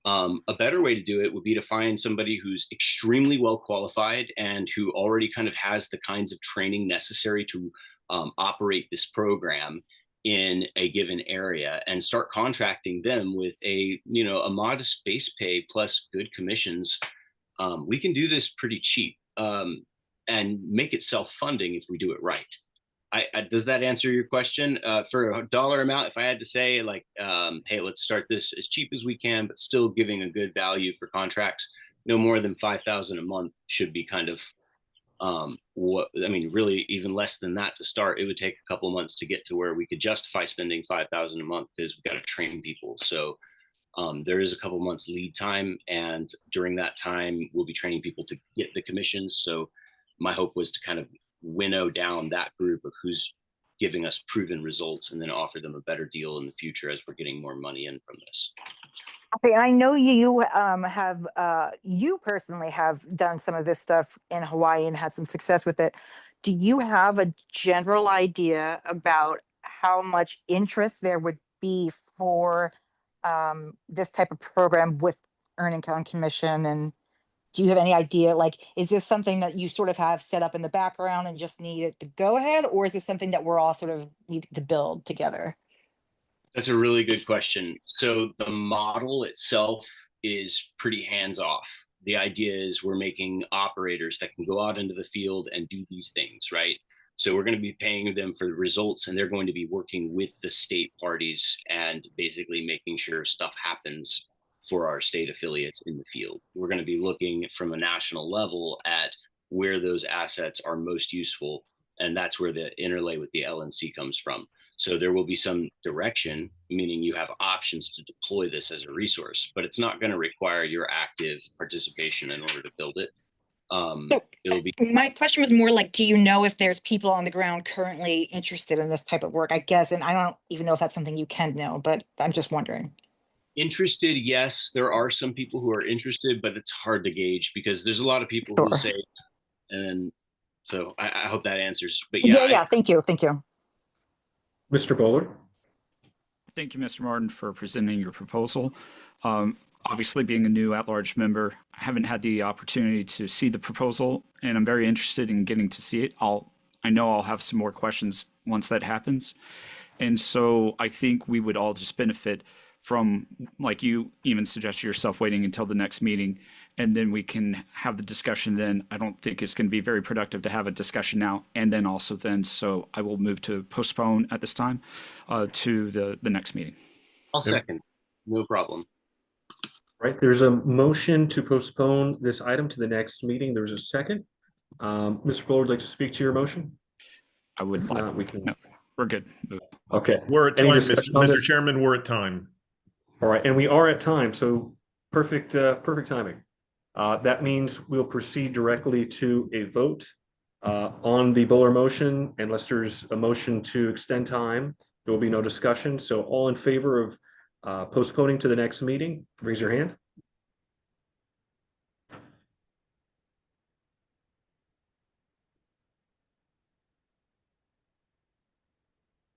A better way to do it would be to find somebody who's extremely well qualified and who already kind of has the kinds of training necessary to operate this program in a given area and start contracting them with a modest base pay plus good commissions. We can do this pretty cheap and make it self-funding if we do it right. Does that answer your question? For a dollar amount, if I had to say like, hey, let's start this as cheap as we can, but still giving a good value for contracts, no more than $5,000 a month should be kind of really even less than that to start. It would take a couple months to get to where we could justify spending $5,000 a month because we've got to train people. So there is a couple months lead time, and during that time, we'll be training people to get the commissions. So my hope was to kind of winnow down that group of who's giving us proven results and then offer them a better deal in the future as we're getting more money in from this. Okay, I know you you personally have done some of this stuff in Hawaii and had some success with it. Do you have a general idea about how much interest there would be for this type of program with Earning Count Commission? And do you have any idea, like, is this something that you sort of have set up in the background and just need it to go ahead? Or is this something that we're all sort of needing to build together? That's a really good question. So the model itself is pretty hands-off. The idea is we're making operators that can go out into the field and do these things, right? So we're going to be paying them for the results, and they're going to be working with the state parties and basically making sure stuff happens for our state affiliates in the field. We're going to be looking from a national level at where those assets are most useful, and that's where the interlay with the LNC comes from. So there will be some direction, meaning you have options to deploy this as a resource, but it's not going to require your active participation in order to build it. It'll be. My question was more like, do you know if there's people on the ground currently interested in this type of work? I guess, and I don't even know if that's something you can know, but I'm just wondering. Interested, yes, there are some people who are interested, but it's hard to gauge because there's a lot of people who say, and so I hope that answers. But yeah, thank you. Mr. Bowler. Thank you, Mr. Martin, for presenting your proposal. Obviously, being a new at-large member, I haven't had the opportunity to see the proposal, and I'm very interested in getting to see it. I know I'll have some more questions once that happens. And so I think we would all just benefit from, like you even suggested yourself, waiting until the next meeting, and then we can have the discussion then. I don't think it's going to be very productive to have a discussion now and then also then. So I will move to postpone at this time to the next meeting. I'll second. No problem. Right, there's a motion to postpone this item to the next meeting. There's a second. Mr. Fuller would like to speak to your motion? I would If like. not, we can. No, we're good. Okay. We're at Any time, discussion on Mr. this? Chairman, we're at time. All right, and we are at time, so perfect, perfect timing. That means we'll proceed directly to a vote on the Buller motion. Unless there's a motion to extend time, there will be no discussion. So all in favor of postponing to the next meeting, raise your hand.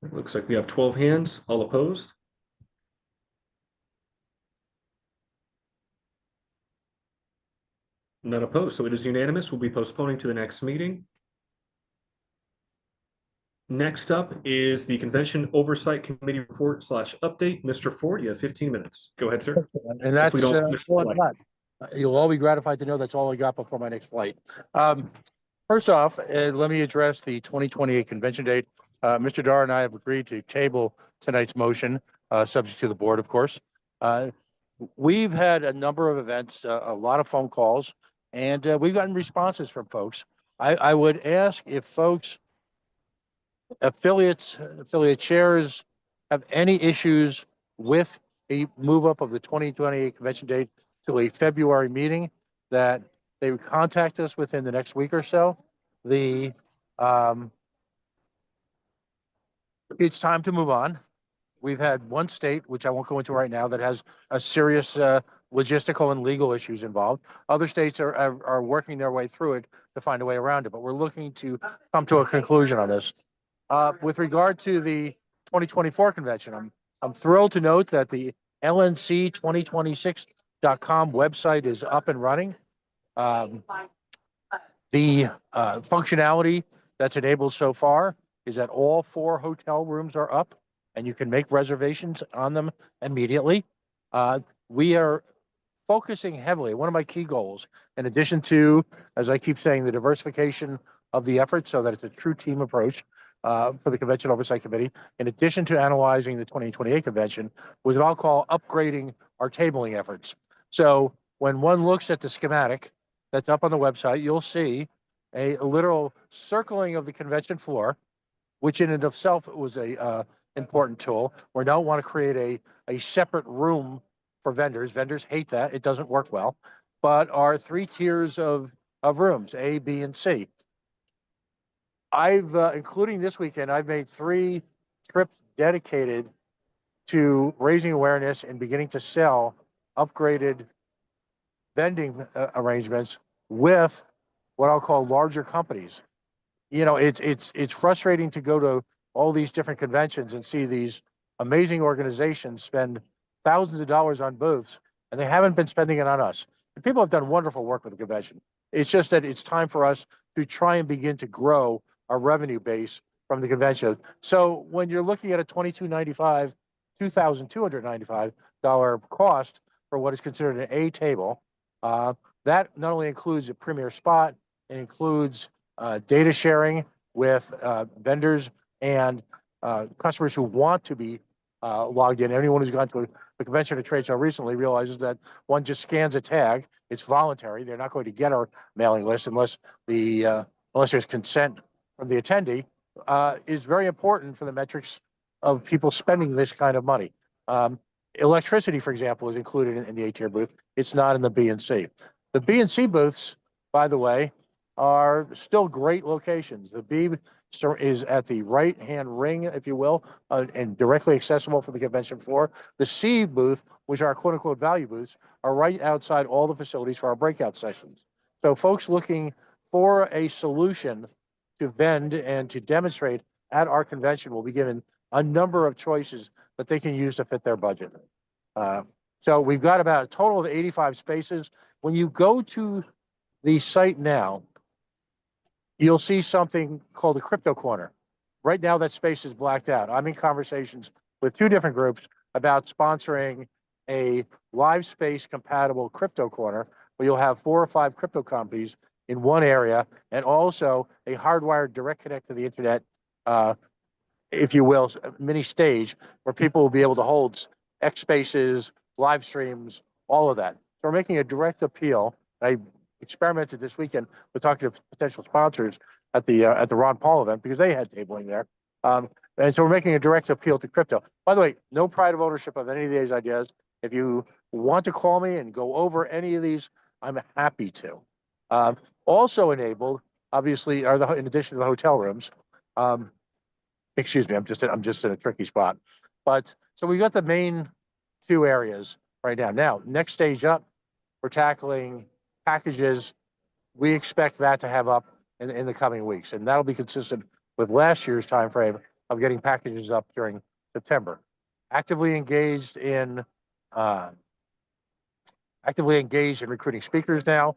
It looks like we have 12 hands. All opposed? None opposed, so it is unanimous. We'll be postponing to the next meeting. Next up is the Convention Oversight Committee report / update. Mr. Ford, you have 15 minutes. Go ahead, sir. And that's If we don't miss the all I've flight. got. You'll all be gratified to know that's all I got before my next flight. First off, let me address the 2028 convention date. Mr. Dar and I have agreed to table tonight's motion, subject to the board, of course. We've had a number of events, a lot of phone calls, and we've gotten responses from folks. I would ask if folks, affiliate chairs have any issues with a move up of the 2028 convention date to a February meeting, that they would contact us within the next week or so. It's time to move on. We've had one state, which I won't go into right now, that has a serious logistical and legal issues involved. Other states are working their way through it to find a way around it, but we're looking to come to a conclusion on this. With regard to the 2024 convention, I'm thrilled to note that the LNC2026.com website is up and running. The functionality that's enabled so far is that all 4 hotel rooms are up and you can make reservations on them immediately. We are focusing heavily. One of my key goals, in addition to, as I keep saying, the diversification of the effort so that it's a true team approach for the Convention Oversight Committee, in addition to analyzing the 2028 convention, was what I'll call upgrading our tabling efforts. So when one looks at the schematic that's up on the website, you'll see a literal circling of the convention floor, which in and of itself was a important tool. We don't want to create a separate room for vendors. Vendors hate that. It doesn't work well. But our 3 tiers of rooms, A, B, and C. Including this weekend, I've made 3 trips dedicated to raising awareness and beginning to sell upgraded vending arrangements with what I'll call larger companies. You know, it's frustrating to go to all these different conventions and see these amazing organizations spend thousands of dollars on booths, and they haven't been spending it on us. And people have done wonderful work with the convention. It's just that it's time for us to try and begin to grow our revenue base from the convention. So when you're looking at a $2,295 cost for what is considered an A table, that not only includes a premier spot, it includes data sharing with vendors and customers who want to be logged in. Anyone who's gone to the convention or trade show recently realizes that one just scans a tag. It's voluntary. They're not going to get our mailing list unless there's consent from the attendee. Is very important for the metrics of people spending this kind of money. Electricity, for example, is included in the A-tier booth. It's not in the B and C. The B and C booths, by the way, are still great locations. The B is at the right-hand ring, if you will, and directly accessible for the convention floor. The C booth, which are quote-unquote value booths, are right outside all the facilities for our breakout sessions. So folks looking for a solution to vend and to demonstrate at our convention will be given a number of choices that they can use to fit their budget. So we've got about a total of 85 spaces. When you go to the site now, you'll see something called the crypto corner. Right now, that space is blacked out. I'm in conversations with 2 different groups about sponsoring a live space compatible crypto corner where you'll have 4 or 5 crypto companies in one area, and also a hardwired direct connect to the internet, if you will, mini stage where people will be able to hold X spaces, live streams, all of that. So we're making a direct appeal. I experimented this weekend with talking to potential sponsors at the Ron Paul event because they had tabling there. And so we're making a direct appeal to crypto. By the way, no pride of ownership of any of these ideas. If you want to call me and go over any of these, I'm happy to. Also enabled, obviously, are in addition to the hotel rooms. Excuse me, I'm just in a tricky spot. But so we got the main 2 areas right now. Now, next stage up, we're tackling packages. We expect that to have up in the coming weeks, and that'll be consistent with last year's timeframe of getting packages up during September. Actively engaged in recruiting speakers now.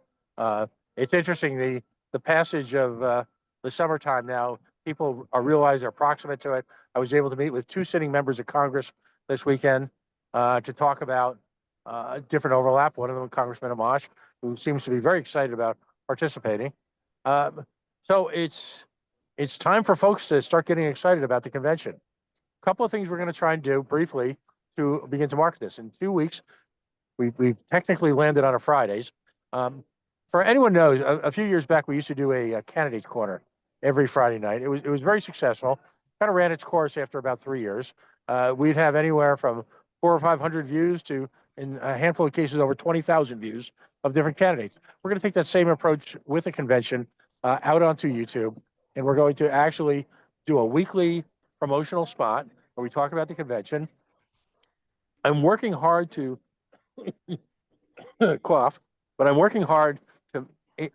It's interesting, the passage of the summertime now, people are realize they're proximate to it. I was able to meet with 2 sitting members of Congress this weekend to talk about different overlap. One of them, Congressman Amash, who seems to be very excited about participating. So it's time for folks to start getting excited about the convention. A couple of things we're going to try and do briefly to begin to market this. In 2 weeks, we've technically landed on a Fridays. For anyone knows, a few years back, we used to do a candidates corner every Friday night. It was very successful. Kind of ran its course after about 3 years. We'd have anywhere from 400 or 500 views to, in a handful of cases, over 20,000 views of different candidates. We're going to take that same approach with the convention out onto YouTube, and we're going to actually do a weekly promotional spot where we talk about the convention. I'm working hard to cough, but I'm working hard to,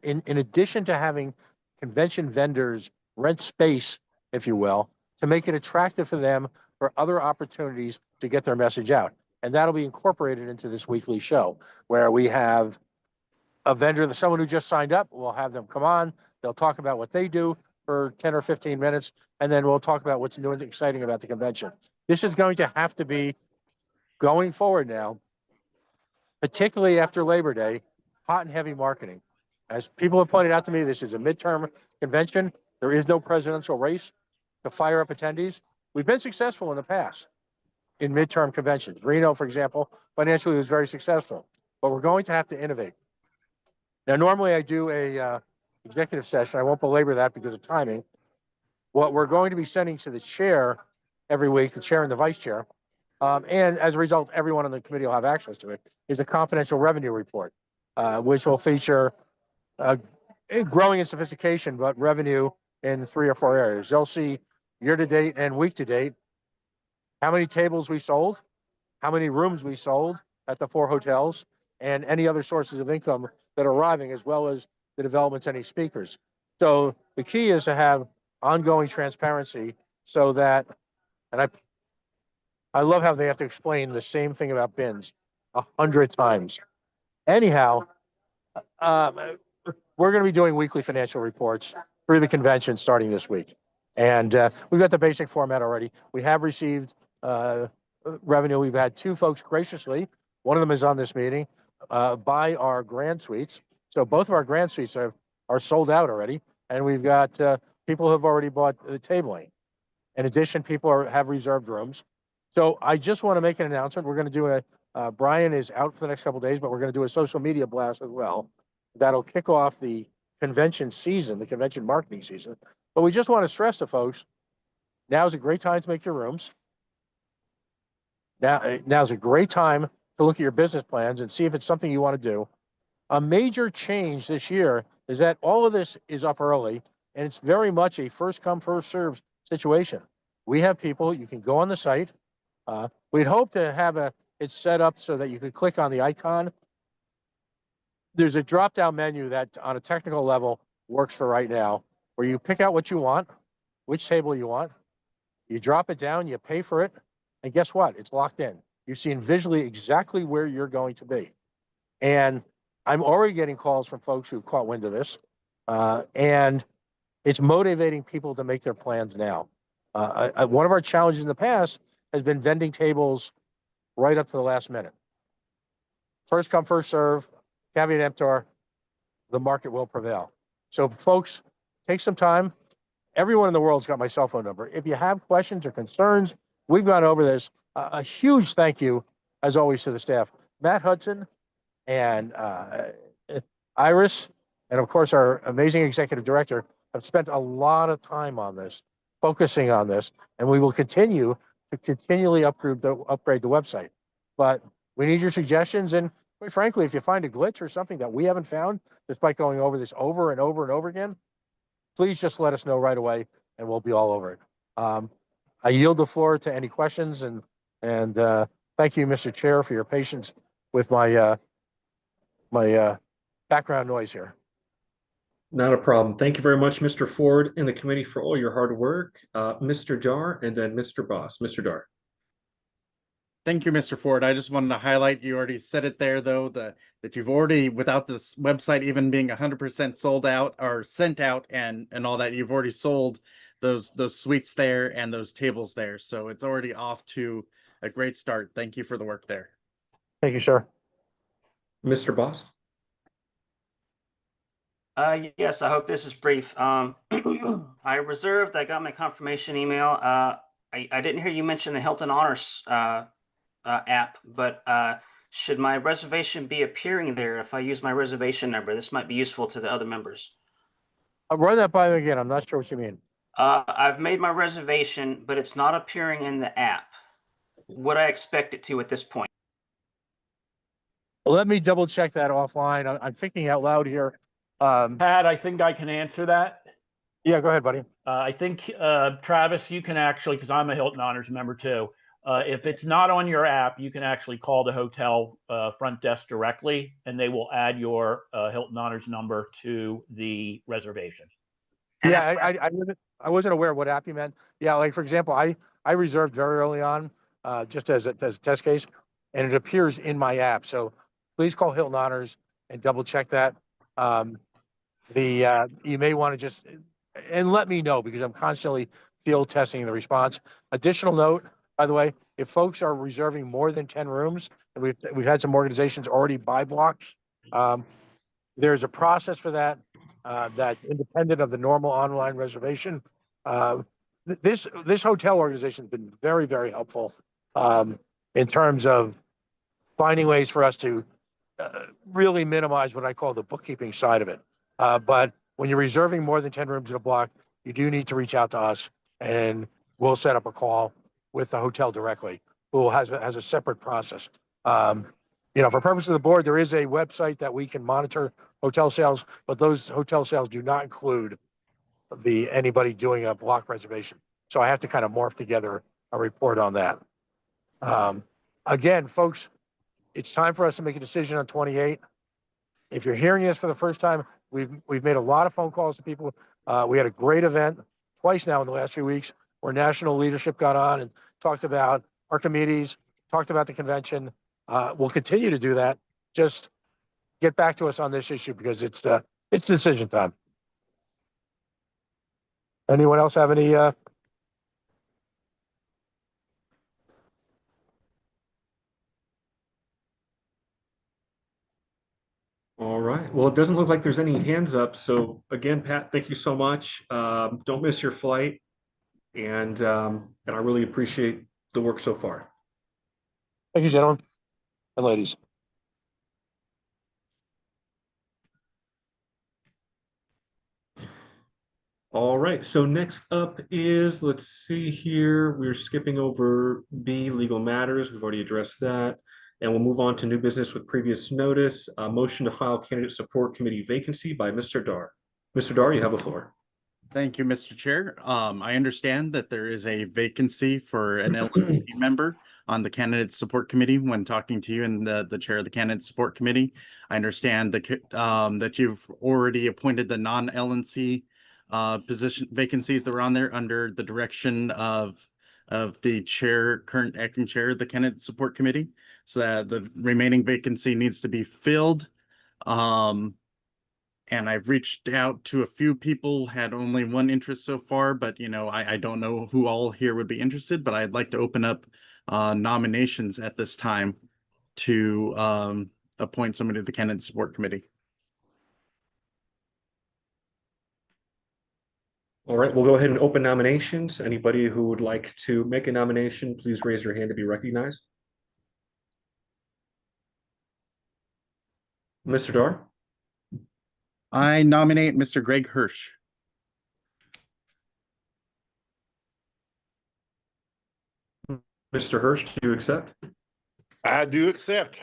in addition to having convention vendors rent space, if you will, to make it attractive for them for other opportunities to get their message out. And that'll be incorporated into this weekly show where we have a vendor, someone who just signed up, we'll have them come on, they'll talk about what they do for 10 or 15 minutes, and then we'll talk about what's new and exciting about the convention. This is going to have to be, going forward now, particularly after Labor Day, hot and heavy marketing. As people have pointed out to me, this is a midterm convention. There is no presidential race to fire up attendees. We've been successful in the past in midterm conventions. Reno, for example, financially was very successful, but we're going to have to innovate. Now, normally I do a executive session. I won't belabor that because of timing. What we're going to be sending to the chair every week, the chair and the vice chair, and as a result, everyone on the committee will have access to it, is a confidential revenue report, which will feature growing in sophistication, but revenue in 3 or 4 areas. They'll see year to date and week to date, how many tables we sold, how many rooms we sold at the 4 hotels, and any other sources of income that are arriving, as well as the developments, any speakers. So the key is to have ongoing transparency so that, and I love how they have to explain the same thing about bins 100 times. Anyhow, we're going to be doing weekly financial reports through the convention starting this week. And we've got the basic format already. We have received revenue. We've had 2 folks graciously, one of them is on this meeting, buy our grand suites. So both of our grand suites are sold out already. And we've got people who have already bought the tabling. In addition, people have reserved rooms. So I just want to make an announcement. We're going to do Brian is out for the next couple of days, but we're going to do a social media blast as well. That'll kick off the convention season, the convention marketing season. But we just want to stress to folks, now's a great time to make your rooms. Now's a great time to look at your business plans and see if it's something you want to do. A major change this year is that all of this is up early, and it's very much a first come, first served situation. We have people, you can go on the site. We'd hope to have it set up so that you could click on the icon. There's a drop-down menu that on a technical level works for right now, where you pick out what you want, which table you want, you drop it down, you pay for it, and guess what? It's locked in. You've seen visually exactly where you're going to be. And I'm already getting calls from folks who've caught wind of this, and it's motivating people to make their plans now. One of our challenges in the past has been vending tables right up to the last minute. First come, first serve, caveat emptor, the market will prevail. So folks, take some time. Everyone in the world's got my cell phone number. If you have questions or concerns, we've gone over this. A huge thank you, as always, to the staff. Matt Hudson and Iris, and of course, our amazing executive director have spent a lot of time on this, focusing on this, and we will continue to continually upgrade the website. But we need your suggestions, and quite frankly, if you find a glitch or something that we haven't found, despite going over this over and over and over again, please just let us know right away, and we'll be all over it. I yield the floor to any questions, and thank you, Mr. Chair, for your patience with my background noise here. Not a problem. Thank you very much, Mr. Ford and the committee for all your hard work. Mr. Dar and then Mr. Boss. Mr. Dar. Thank you, Mr. Ford. I just wanted to highlight, you already said it there, though, that you've already, without this website even being 100% sold out or sent out and all that, you've already sold those suites there and those tables there. So it's already off to a great start. Thank you for the work there. Thank you, sir. Mr. Boss. Yes, I hope this is brief. I reserved, I got my confirmation email. I didn't hear you mention the Hilton Honors app, but should my reservation be appearing there if I use my reservation number? This might be useful to the other members. I'll run that by them again. I'm not sure what you mean. I've made my reservation, but it's not appearing in the app. Would I expect it to at this point? Let me double check that offline. I'm thinking out loud here. Pat, I think I can answer that. Yeah, go ahead, buddy. I think, Travis, you can actually, because I'm a Hilton Honors member too. If it's not on your app, you can actually call the hotel front desk directly, and they will add your Hilton Honors number to the reservation. Yeah, I wasn't aware of what app you meant. Yeah, like for example, I reserved very early on, just as a test case, and it appears in my app. So please call Hilton Honors and double check that. You may want to just and let me know, because I'm constantly field testing the response. Additional note, by the way, if folks are reserving more than 10 rooms, and we've had some organizations already buy blocks, there's a process for that that's independent of the normal online reservation. This hotel organization has been very, very helpful in terms of finding ways for us to really minimize what I call the bookkeeping side of it. But when you're reserving more than 10 rooms in a block, you do need to reach out to us, and we'll set up a call with the hotel directly, who has a separate process. For purpose of the board, there is a website that we can monitor hotel sales, but those hotel sales do not include anybody doing a block reservation. So I have to kind of morph together a report on that. Again, folks, it's time for us to make a decision on 28. If you're hearing this for the first time, we've made a lot of phone calls to people. We had a great event twice now in the last few weeks where national leadership got on and talked about Archimedes, talked about the convention. We'll continue to do that. Just get back to us on this issue, because it's decision time. Anyone else have any? All right. Well, it doesn't look like there's any hands up. So again, Pat, thank you so much. Don't miss your flight, and I really appreciate the work so far. Thank you, gentlemen and ladies. All right. So next up is, let's see here. We're skipping over B, legal matters. We've already addressed that. And we'll move on to new business with previous notice. A motion to file candidate support committee vacancy by Mr. Dar. Mr. Dar, you have the floor. Thank you, Mr. Chair. I understand that there is a vacancy for an LNC member on the candidate support committee. When talking to you and the chair of the candidate support committee, I understand that you've already appointed the non-LNC position vacancies that were on there under the direction of the current acting chair of the candidate support committee. So that the remaining vacancy needs to be filled. And I've reached out to a few people, had only one interest so far, but I don't know who all here would be interested, but I'd like to open up nominations at this time to appoint somebody to the Candidate Support Committee. All right, we'll go ahead and open nominations. Anybody who would like to make a nomination, please raise your hand to be recognized. Mr. Dar? I nominate Mr. Greg Hirsch. Mr. Hirsch, do you accept? I do accept.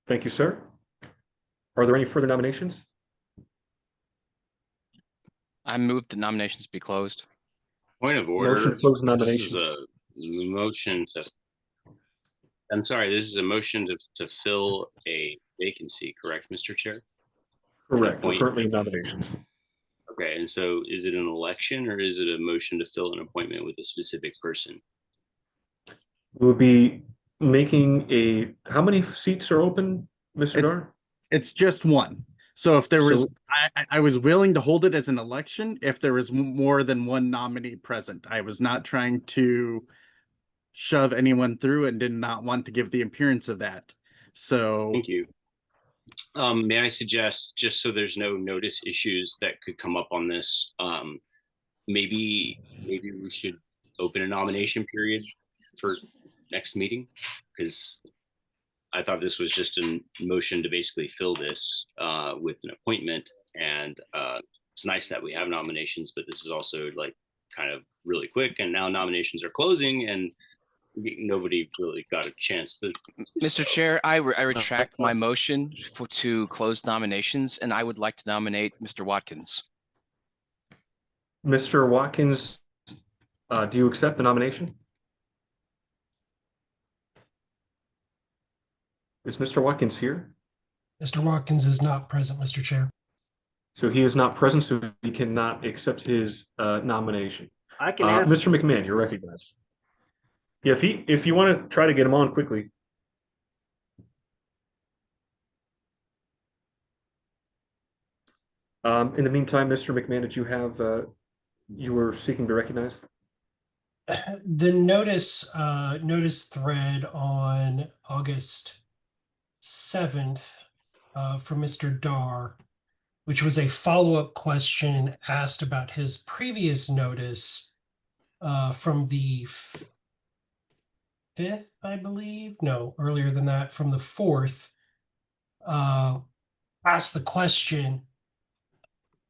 Thank you, sir. Are there any further nominations? I move the nominations be closed. Point of order. Motion to close This nominations. is a motion to, I'm sorry, this is a motion to fill a vacancy, correct, Mr. Chair? Correct. We're Appoint- currently in nominations. Okay, and so is it an election or is it a motion to fill an appointment with a specific person? We'll be making a, how many seats are open, Mr. Dar? It's just one. So if there was, So- I was willing to hold it as an election if there was more than one nominee present. I was not trying to shove anyone through and did not want to give the appearance of that. So Thank you. May I suggest, just so there's no notice issues that could come up on this, maybe we should open a nomination period for next meeting, because I thought this was just a motion to basically fill this with an appointment, and it's nice that we have nominations, but this is also like kind of really quick, and now nominations are closing, and nobody really got a chance to. Mr. Chair, I retract my motion to close nominations, and I would like to nominate Mr. Watkins. Mr. Watkins, do you accept the nomination? Is Mr. Watkins here? Mr. Watkins is not present, Mr. Chair. So he is not present, so he cannot accept his nomination. I can ask. Mr. McMahon, you're recognized. Yeah, if you want to try to get him on quickly. In the meantime, Mr. McMahon, did you have you were seeking to be recognized? The notice thread on August 7th from Mr. Dar, which was a follow-up question asked about his previous notice from the 5th, I believe. No, earlier than that, from the 4th, asked the question.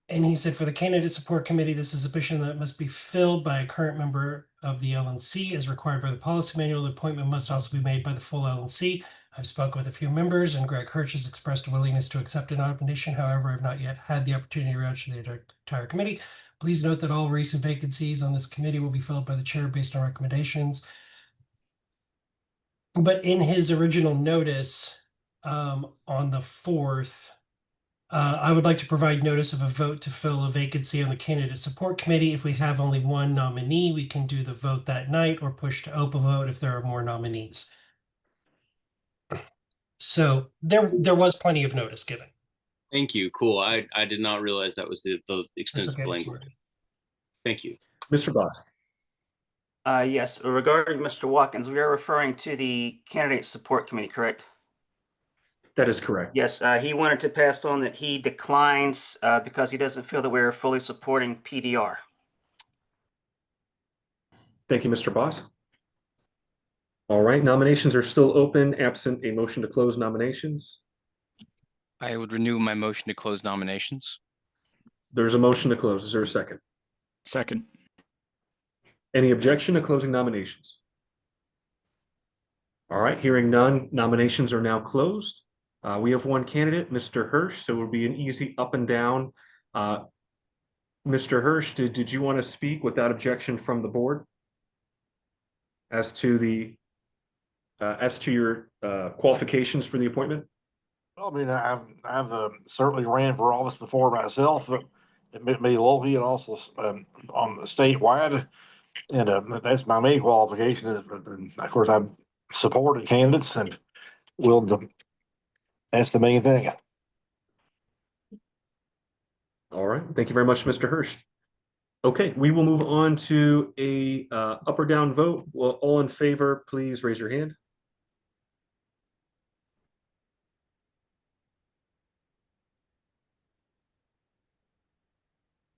And he said, for the Candidate Support Committee, this is a position that must be filled by a current member of the LNC as required by the policy manual. The appointment must also be made by the full LNC. I've spoken with a few members, and Greg Hirsch has expressed a willingness to accept a nomination. However, I've not yet had the opportunity to reach the entire committee. Please note that all recent vacancies on this committee will be filled by the chair based on recommendations. But in his original notice on the 4th, I would like to provide notice of a vote to fill a vacancy on the Candidate Support Committee. If we have only one nominee, we can do the vote that night or push to open vote if there are more nominees. So there was plenty of notice given. Thank you. Cool. I did not realize that was the extensive okay, language. Thank you. Mr. Boss. Yes, regarding Mr. Watkins, we are referring to the Candidate Support Committee, correct? That is correct. Yes, he wanted to pass on that he declines because he doesn't feel that we're fully supporting PDR. Thank you, Mr. Boss. All right, nominations are still open, absent a motion to close nominations. I would renew my motion to close nominations. There's a motion to close. Is there a second? Second. Any objection to closing nominations? All right, hearing none, nominations are now closed. We have one candidate, Mr. Hirsch, so it will be an easy up and down. Mr. Hirsch, did you want to speak without objection from the board as to your qualifications for the appointment? I mean, I've certainly ran for office before myself, but it may be locally and also on the statewide, and that's my main qualification. And of course, I've supported candidates and will. That's the main thing. All right, thank you very much, Mr. Hirsch. Okay, we will move on to a up or down vote. Well, all in favor, please raise your hand.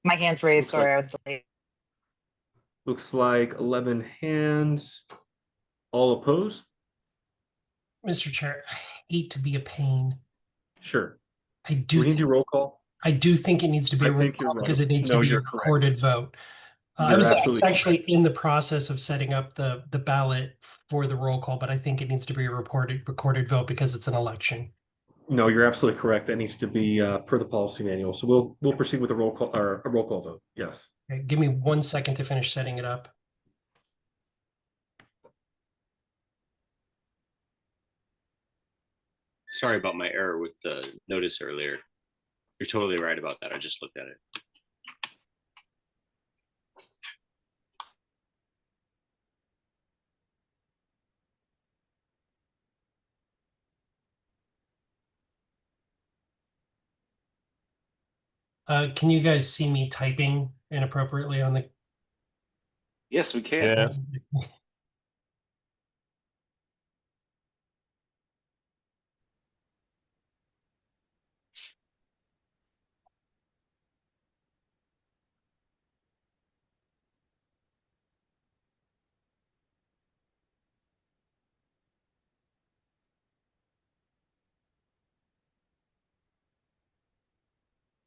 My hand's raised, Looks like- sorry, I was late. Looks like 11 hands. All opposed? Mr. Chair, I hate to be a pain. Sure. I Do do we need to do think, roll call? I do think it needs to be I a roll think you're call because right. it needs No, to be a you're correct. recorded vote. I You're was absolutely actually in the process of setting up the ballot for the roll call, but I think it needs to be a recorded vote because it's an election. No, you're absolutely correct. That needs to be per the policy manual. So we'll proceed with a roll call or a roll call vote. Yes. Okay, give me 1 second to finish setting it up. Sorry about my error with the notice earlier. You're totally right about that. I just looked at it. Can you guys see me typing inappropriately on the? Yes, we can. Yeah.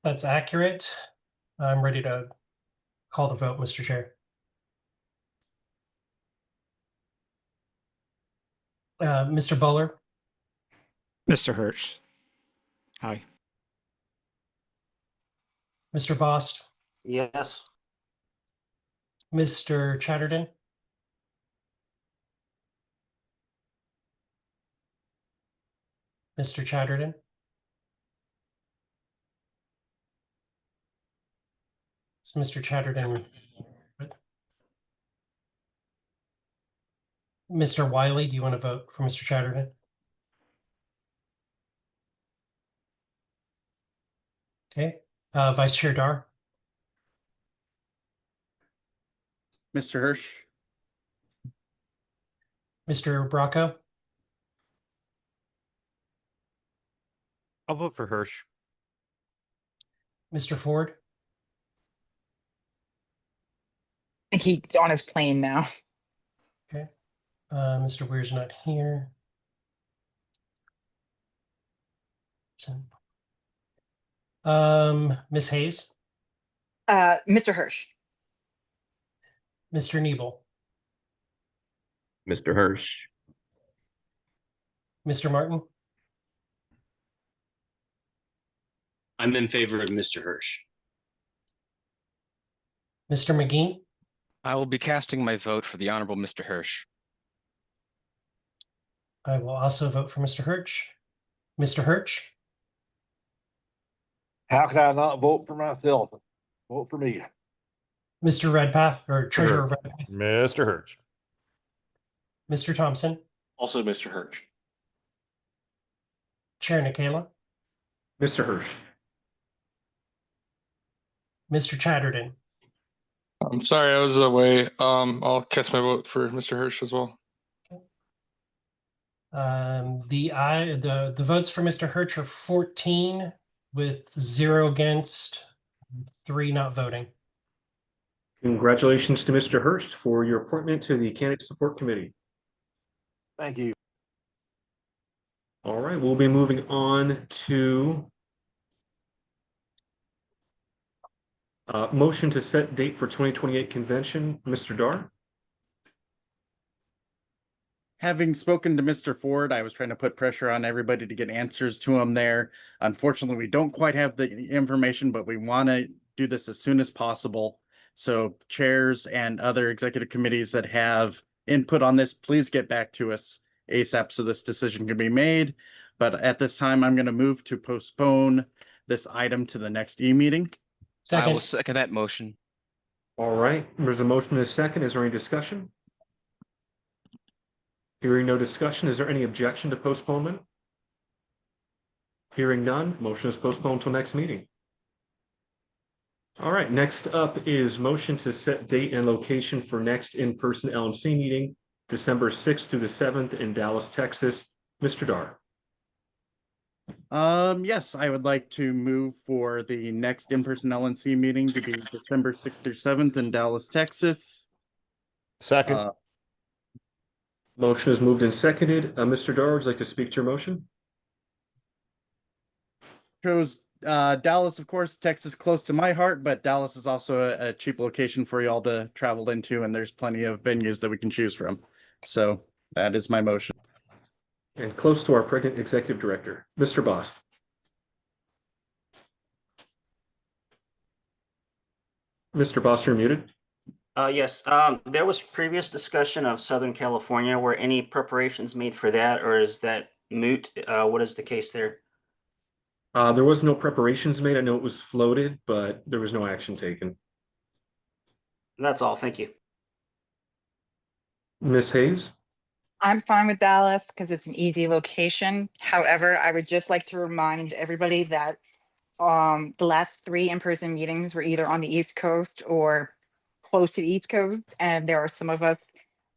That's accurate. I'm ready to call the vote, Mr. Chair. Mr. Bowler, Mr. Hirsch. Aye. Mr. Bost, Yes. Mr. Chatterton, Mr. Chatterton, so Mr. Chatterton, Mr. Wiley, do you want to vote for Mr. Chatterton? Okay, Vice Chair Dar, Mr. Hirsch, Mr. Bracco, I'll vote for Hirsch. Mr. Ford, I think he's on his plane now. okay, Mr. Weir's not here. Ms. Hayes, Mr. Hirsch. Mr. Nebel, Mr. Hirsch. Mr. Martin, I'm in favor of Mr. Hirsch. Mr. McGee, I will be casting my vote for the Honorable Mr. Hirsch. I will also vote for Mr. Hirsch. Mr. Hirsch, How can I not vote for myself? Vote for me. Mr. Redpath, or Treasurer Redpath, Mr. Hirsch. Mr. Thompson, Also Mr. Hirsch. Chair Nikela, Mr. Hirsch. Mr. Chatterton, I'm sorry, I was away. I'll cast my vote for Mr. Hirsch as well. the votes for Mr. Hirsch are 14 with 0 against, 3 not voting. Congratulations to Mr. Hurst for your appointment to the Candidate Support Committee. Thank you. All right, we'll be moving on to motion to set date for 2028 convention. Mr. Dar. having spoken to Mr. Ford, I was trying to put pressure on everybody to get answers to him there. Unfortunately, we don't quite have the information, but we want to do this as soon as possible. So chairs and other executive committees that have input on this, please get back to us ASAP so this decision can be made. But at this time, I'm going to move to postpone this item to the next e-meeting. I will second that motion. All right, there's a motion and a second. Is there any discussion? Hearing no discussion, is there any objection to postponement? Hearing none, motion is postponed till next meeting. All right, next up is motion to set date and location for next in-person LNC meeting, December 6th through the 7th in Dallas, Texas. Mr. Dar. Yes, I would like to move for the next in-person LNC meeting to be December 6th through 7th in Dallas, Texas. Second. Motion is moved and seconded. Mr. Dar, would you like to speak to your motion? Chose Dallas, of course, Texas close to my heart, but Dallas is also a cheap location for y'all to travel into, and there's plenty of venues that we can choose from. So that is my motion. And close to our pregnant executive director, Mr. Bost. Mr. Bost, you're muted. Yes, there was previous discussion of Southern California. Were any preparations made for that, or is that moot? What is the case there? There was no preparations made. I know it was floated, but there was no action taken. That's all. Thank you. Ms. Hayes? I'm fine with Dallas because it's an easy location. However, I would just like to remind everybody that the last 3 in-person meetings were either on the East Coast or close to the East Coast. And there are some of us,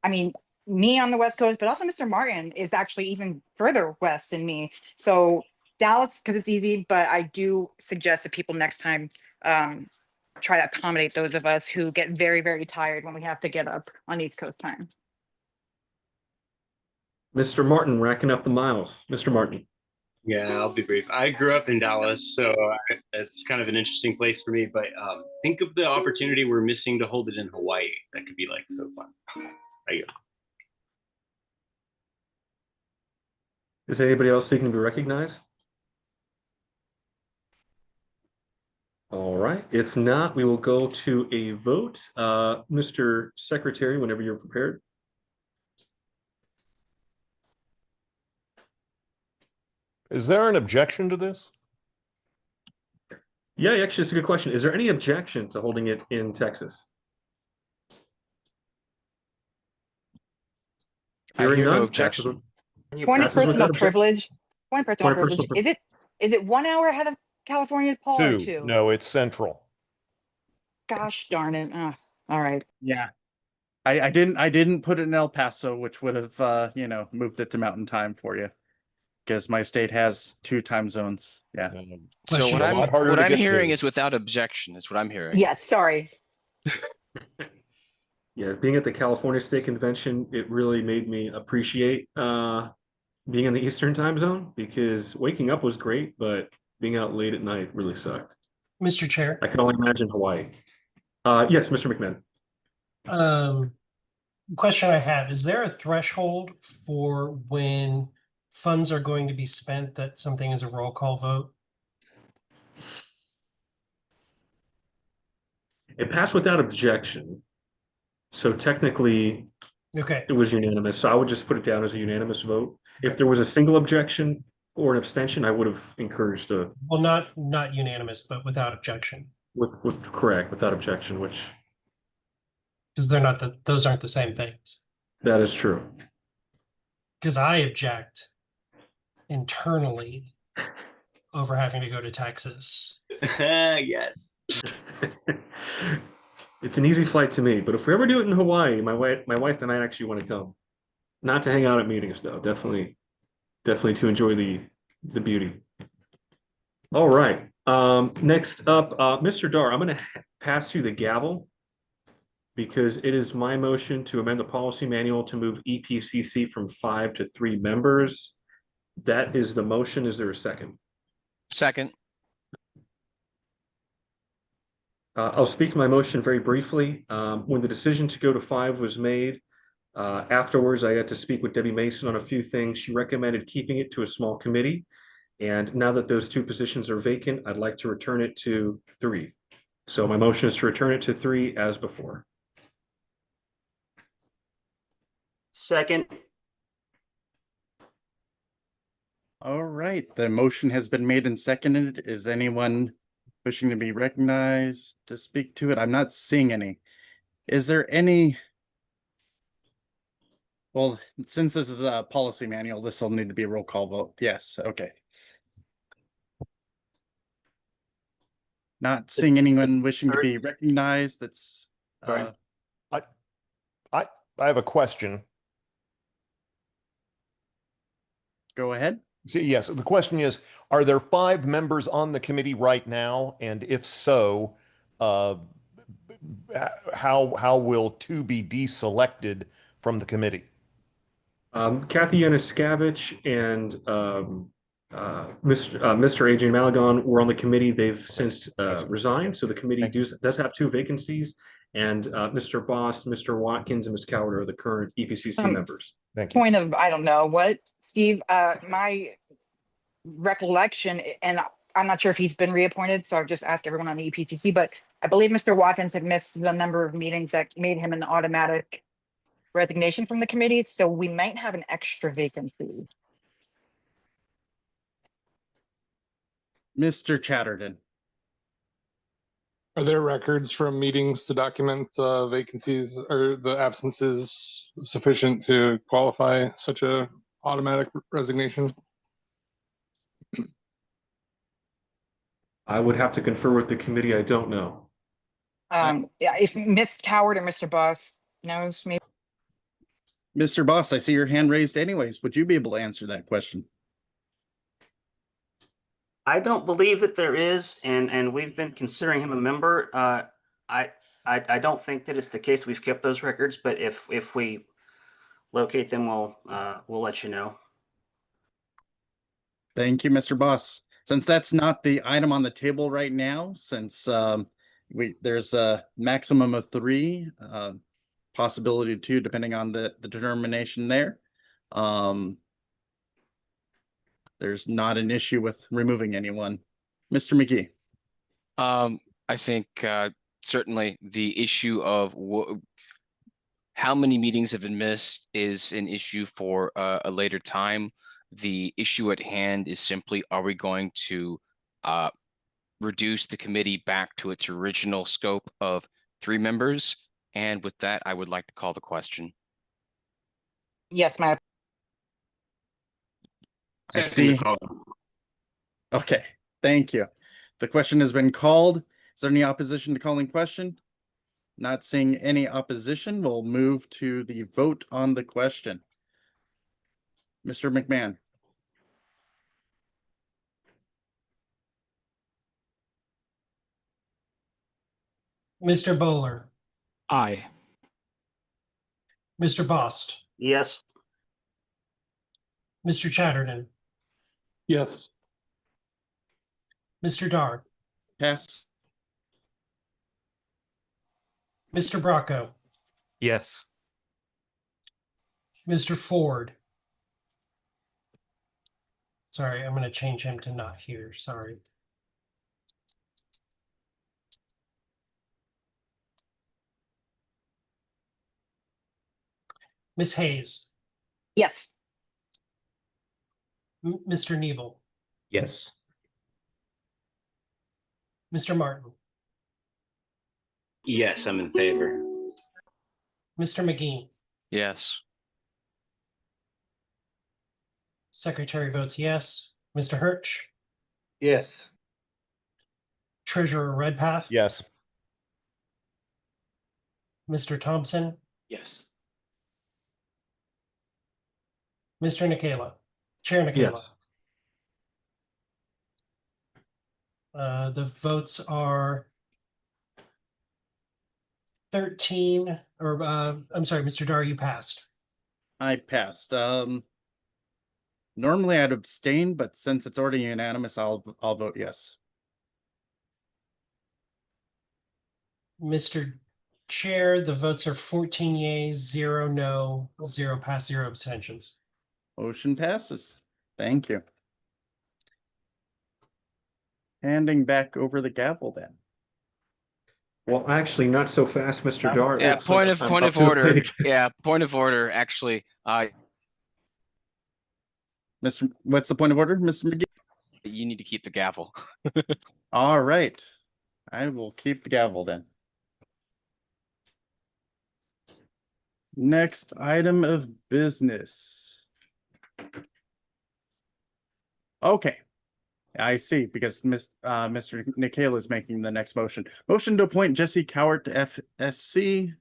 I mean, me on the West Coast, but also Mr. Martin is actually even further west than me. So Dallas, because it's easy, but I do suggest that people next time try to accommodate those of us who get very, very tired when we have to get up on East Coast time. Mr. Martin, racking up the miles. Mr. Martin. Yeah, I'll be brief. I grew up in Dallas, so it's kind of an interesting place for me. But think of the opportunity we're missing to hold it in Hawaii. That could be like so fun. Thank you. Is anybody else seeking to be recognized? All right. If not, we will go to a vote. Mr. Secretary, whenever you're prepared. Is there an objection to this? Yeah, actually, it's a good question. Is there any objection to holding it in Texas? Hearing none. objection. Point of personal without privilege. Point of personal Point of privilege. personal Is it 1 hour ahead of California, Paul, or 2? No, it's central. Gosh darn it. All right. Yeah. I didn't put it in El Paso, which would have moved it to mountain time for you. Because my state has 2 time zones. Yeah. So what I'm hearing is without objection is what I'm hearing. Yes, sorry. Yeah, being at the California State Convention, it really made me appreciate being in the Eastern time zone because waking up was great, but being out late at night really sucked. Mr. Chair. I can only imagine Hawaii. Yes, Mr. McMahon. Question I have, is there a threshold for when funds are going to be spent that something is a roll call vote? It passed without objection. So technically, okay, it was unanimous. So I would just put it down as a unanimous vote. If there was a single objection or an abstention, I would have encouraged a. Well, not unanimous, but without objection. With correct, without objection, which. Because those aren't the same things. That is true. Because I object internally over having to go to Texas. Yes. It's an easy flight to me, but if we ever do it in Hawaii, my wife and I actually want to come. Not to hang out at meetings though, definitely to enjoy the beauty. All right. Next up, Mr. Dar, I'm going to pass you the gavel because it is my motion to amend the policy manual to move EPCC from 5 to 3 members. That is the motion. Is there a second? Second. I'll speak to my motion very briefly. When the decision to go to 5 was made, afterwards I got to speak with Debbie Mason on a few things. She recommended keeping it to a small committee. And now that those 2 positions are vacant, I'd like to return it to 3. So my motion is to return it to 3 as before. Second. All right. The motion has been made and seconded. Is anyone wishing to be recognized to speak to it? I'm not seeing any. Is there any? Well, since this is a policy manual, this will need to be a roll call vote. Yes. Okay. Not seeing anyone wishing to be recognized. That's I have a question. Go ahead. So, yes, the question is, are there 5 members on the committee right now? And if so, how will 2 be deselected from the committee? Kathy Yanuskavich and Mr. Adrian Malagon were on the committee. They've since resigned, so the committee does have 2 vacancies. And Mr. Boss, Mr. Watkins, and Ms. Coward are the current EPCC members. Thank you. Point of, I don't know what, Steve, my recollection, and I'm not sure if he's been reappointed, so I'll just ask everyone on the EPCC, but I believe Mr. Watkins had missed the number of meetings that made him an automatic resignation from the committee, so we might have an extra vacancy. Mr. Chatterton. Are there records from meetings to document vacancies or the absences sufficient to qualify such a automatic resignation? I would have to confer with the committee. I don't know. Yeah, if Miss Coward or Mr. Boss knows, maybe. Mr. Boss, I see your hand raised anyways. Would you be able to answer that question? I don't believe that there is, and we've been considering him a member. I don't think that it's the case. We've kept those records, but if we locate them, we'll let you know. Thank you, Mr. Boss. Since that's not the item on the table right now, since there's a maximum of 3, possibility of 2, depending on the determination there. There's not an issue with removing anyone. Mr. McGee. I think certainly the issue of how many meetings have been missed is an issue for a later time. The issue at hand is simply, are we going to reduce the committee back to its original scope of 3 members? And with that, I would like to call the question. Yes, my. I see. Okay, thank you. The question has been called. Is there any opposition to calling question? Not seeing any opposition, we'll move to the vote on the question. Mr. McMahon. Mr. Bowler. Aye. Mr. Bost. Yes. Mr. Chatterton. Yes. Mr. Dar. Yes. Mr. Bracco. Yes. Mr. Ford. Sorry, I'm going to change him to not here. Sorry. Miss Hayes. Yes. Mr. Neville. Yes. Mr. Martin. Yes, I'm in favor. Mr. McGee. Yes. Secretary votes yes. Mr. Hirsch. Yes. Treasurer Redpath. Yes. Mr. Thompson. Yes. Mr. Nicola. Chair Nicola. Yes. The votes are 13, or I'm sorry, Mr. Dar, you passed. I passed. Normally I'd abstain, but since it's already unanimous, I'll vote yes. Mr. Chair, the votes are 14 yeas, 0 no, 0 pass, 0 abstentions. Motion passes. Thank you. Handing back over the gavel then. Well, actually, not so fast, Mr. Dar. Yeah, Looks like I'm point up of to the order. plate. Yeah, point of order. Actually, What's the point of order, Mr. McGee? you need to keep the gavel. All right. I will keep the gavel then. Next item of business. Okay. I see, because Mr. Nikhil is making the next motion. Motion to appoint Jesse Cowart to FSC.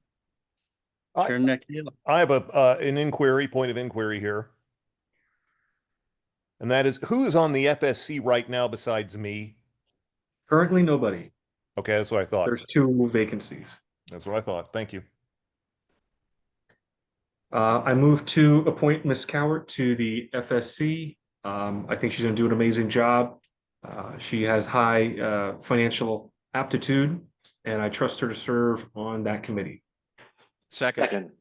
Chair Nikhil. I have an point of inquiry here. And that is, who is on the FSC right now besides me? Currently, nobody. Okay, that's what I thought. There's 2 vacancies. That's what I thought. Thank you. I move to appoint Ms. Cowart to the FSC. I think she's going to do an amazing job. She has high financial aptitude, and I trust her to serve on that committee. Second.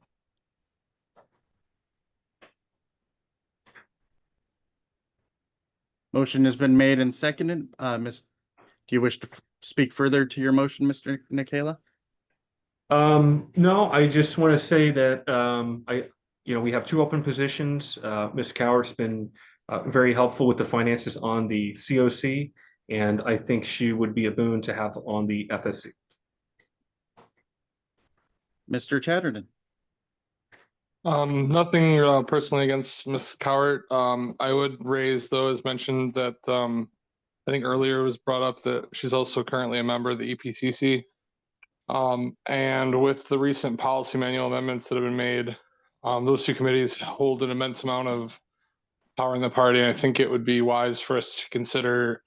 Motion has been made and seconded. Do you wish to speak further to your motion, Mr. Nikhila? No, I just want to say that we have 2 open positions. Ms. Cowart's been very helpful with the finances on the COC, and I think she would be a boon to have on the FSC. Mr. Chatterton. Nothing personally against Ms. Cowart. I would raise, though, as mentioned, that I think earlier was brought up that she's also currently a member of the EPCC. And with the recent policy manual amendments that have been made, those 2 committees hold an immense amount of power in the party. And I think it would be wise for us to consider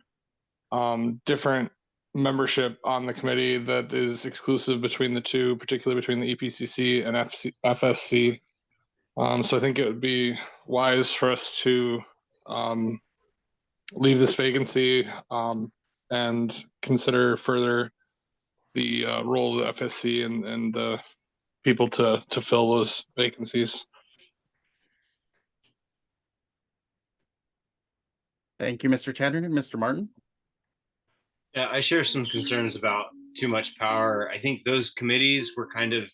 different membership on the committee that is exclusive between the 2, particularly between the EPCC and FSC. So I think it would be wise for us to leave this vacancy and consider further the role of the FSC and the people to fill those vacancies. Thank you, Mr. Chatterton. Mr. Martin? Yeah, I share some concerns about too much power. I think those committees were kind of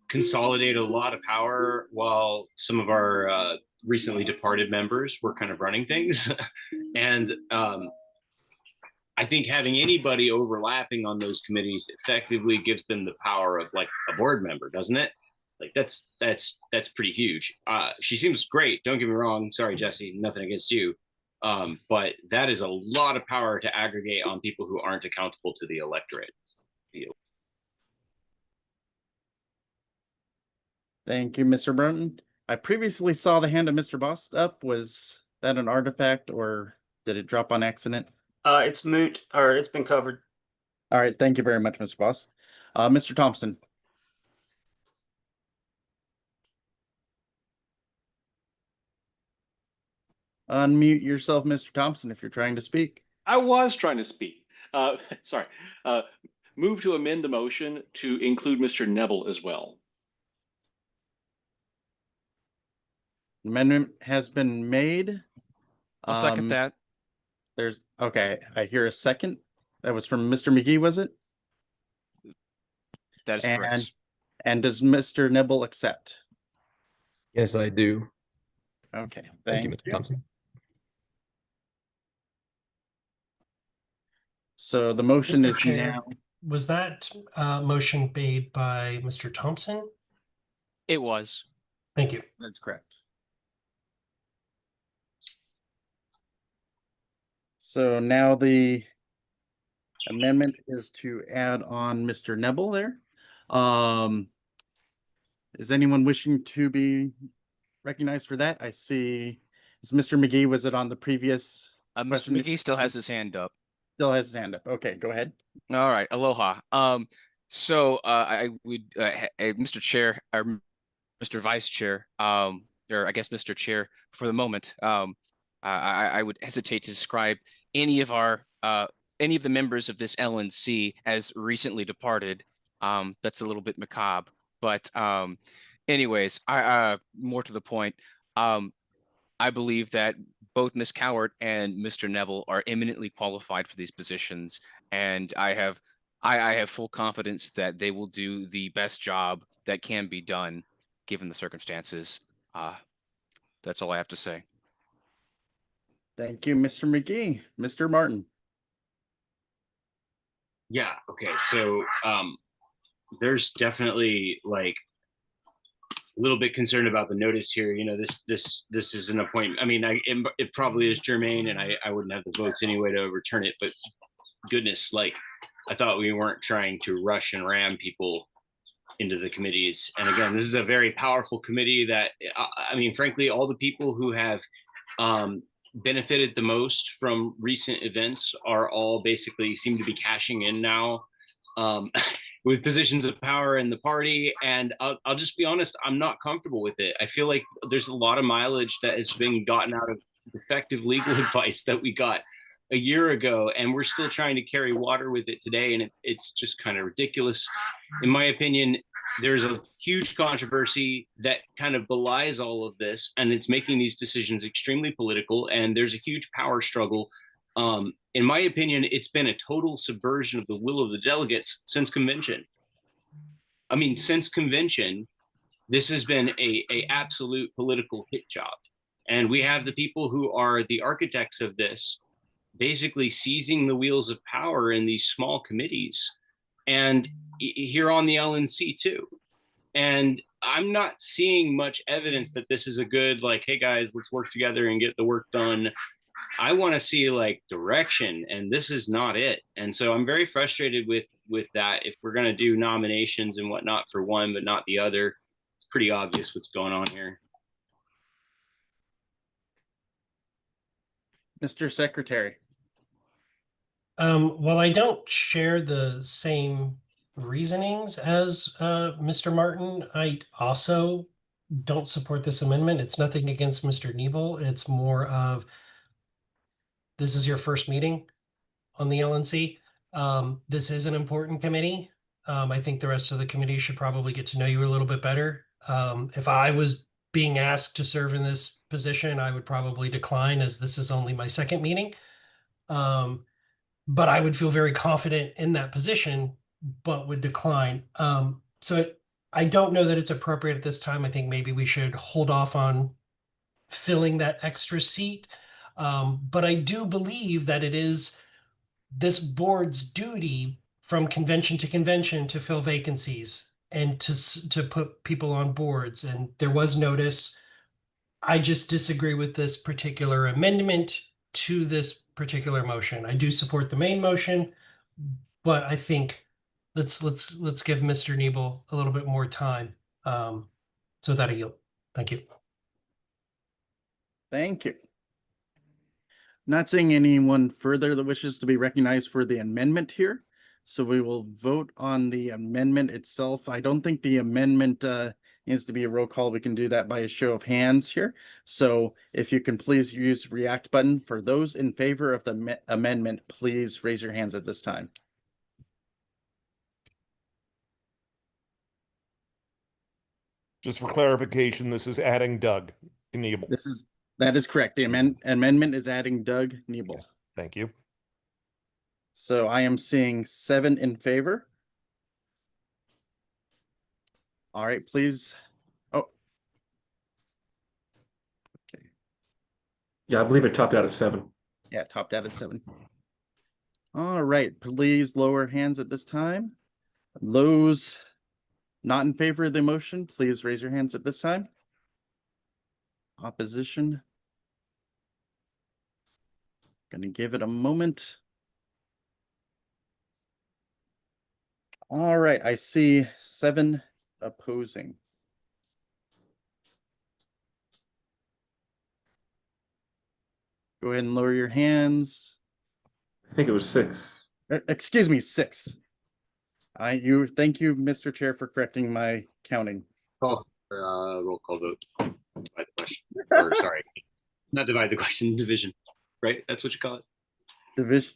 consolidate a lot of power while some of our recently departed members were kind of running things. And I think having anybody overlapping on those committees effectively gives them the power of like a board member, doesn't it? Like that's pretty huge. She seems great. Don't get me wrong. Sorry, Jesse, nothing against you. But that is a lot of power to aggregate on people who aren't accountable to the electorate. Thank you, Mr. Burton. I previously saw the hand of Mr. Boss up. Was that an artifact or did it drop on accident? It's moot, or it's been covered. All right. Thank you very much, Mr. Boss. Mr. Thompson. Unmute yourself, Mr. Thompson, if you're trying to speak. I was trying to speak. Sorry. Move to amend the motion to include Mr. Neville as well. Amendment has been made. I'll second that. Okay. I hear a second. That was from Mr. McGee, was it? That is correct. And does Mr. Nibble accept? Yes, I do. Okay. Thank you, Mr. Thompson. So the motion Mr. is Chair, now. Was that motion made by Mr. Thompson? It was. Thank you. That's correct. So now the amendment is to add on Mr. Nebel there. Is anyone wishing to be recognized for that? I see. Is Mr. McGee, was it on the previous? Mr. McGee still has his hand up. Still has his hand up. Okay, go ahead. All right. Aloha. So I would, Mr. Chair, or Mr. Vice Chair, or I guess Mr. Chair, for the moment, I would hesitate to describe any of the members of this LNC as recently departed. That's a little bit macabre, but anyways, more to the point, I believe that both Ms. Cowart and Mr. Neville are eminently qualified for these positions, and I have full confidence that they will do the best job that can be done given the circumstances. That's all I have to say. Thank you, Mr. McGee. Mr. Martin. Yeah, okay. So there's definitely like little bit concerned about the notice here. You know, this is an appointment. I mean, it probably is germane, and I wouldn't have the votes anyway to overturn it. But goodness, like, I thought we weren't trying to rush and ram people into the committees. And again, this is a very powerful committee that, I mean, frankly, all the people who have benefited the most from recent events are all basically seem to be cashing in now with positions of power in the party. And I'll just be honest, I'm not comfortable with it. I feel like there's a lot of mileage that has been gotten out of defective legal advice that we got a year ago, and we're still trying to carry water with it today. And it's just kind of ridiculous. In my opinion, there's a huge controversy that kind of belies all of this, and it's making these decisions extremely political, and there's a huge power struggle. In my opinion, it's been a total subversion of the will of the delegates since convention. I mean, since convention, this has been a absolute political hit job. And we have the people who are the architects of this basically seizing the wheels of power in these small committees, and here on the LNC too. And I'm not seeing much evidence that this is a good, like, hey guys, let's work together and get the work done. I want to see like direction, and this is not it. And so I'm very frustrated with that. If we're going to do nominations and whatnot for one but not the other, it's pretty obvious what's going on here. Mr. Secretary. While I don't share the same reasonings as Mr. Martin, I also don't support this amendment. It's nothing against Mr. Nebel. It's more of, this is your first meeting on the LNC. This is an important committee. I think the rest of the committee should probably get to know you a little bit better. If I was being asked to serve in this position, I would probably decline, as this is only my second meeting. But I would feel very confident in that position, but would decline. I don't know that it's appropriate at this time. I think maybe we should hold off on filling that extra seat. But I do believe that it is this board's duty from convention to convention to fill vacancies and to put people on boards. And there was notice. I just disagree with this particular amendment to this particular motion. I do support the main motion, but I think let's give Mr. Nebel a little bit more time. So that I yield. Thank you. Thank you. Not seeing anyone further that wishes to be recognized for the amendment here. So we will vote on the amendment itself. I don't think the amendment needs to be a roll call. We can do that by a show of hands here. So if you can please use react button. For those in favor of the amendment, please raise your hands at this time. Just for clarification, this is adding Doug Nebel. That is correct. The amendment is adding Doug Nebel. Thank you. So I am seeing 7 in favor. All right, please. Oh. Okay. Yeah, I believe it topped out at 7. Yeah, topped out at 7. All right, please lower hands at this time. Those not in favor of the motion, please raise your hands at this time. Opposition. Gonna give it a moment. All right, I see 7 opposing. Go ahead and lower your hands. I think it was 6. Excuse me, 6. Thank you, Mr. Chair, for correcting my counting. Oh, roll call vote. Divide the question. Or sorry, not divide the question, division. Right? That's what you call it. Division.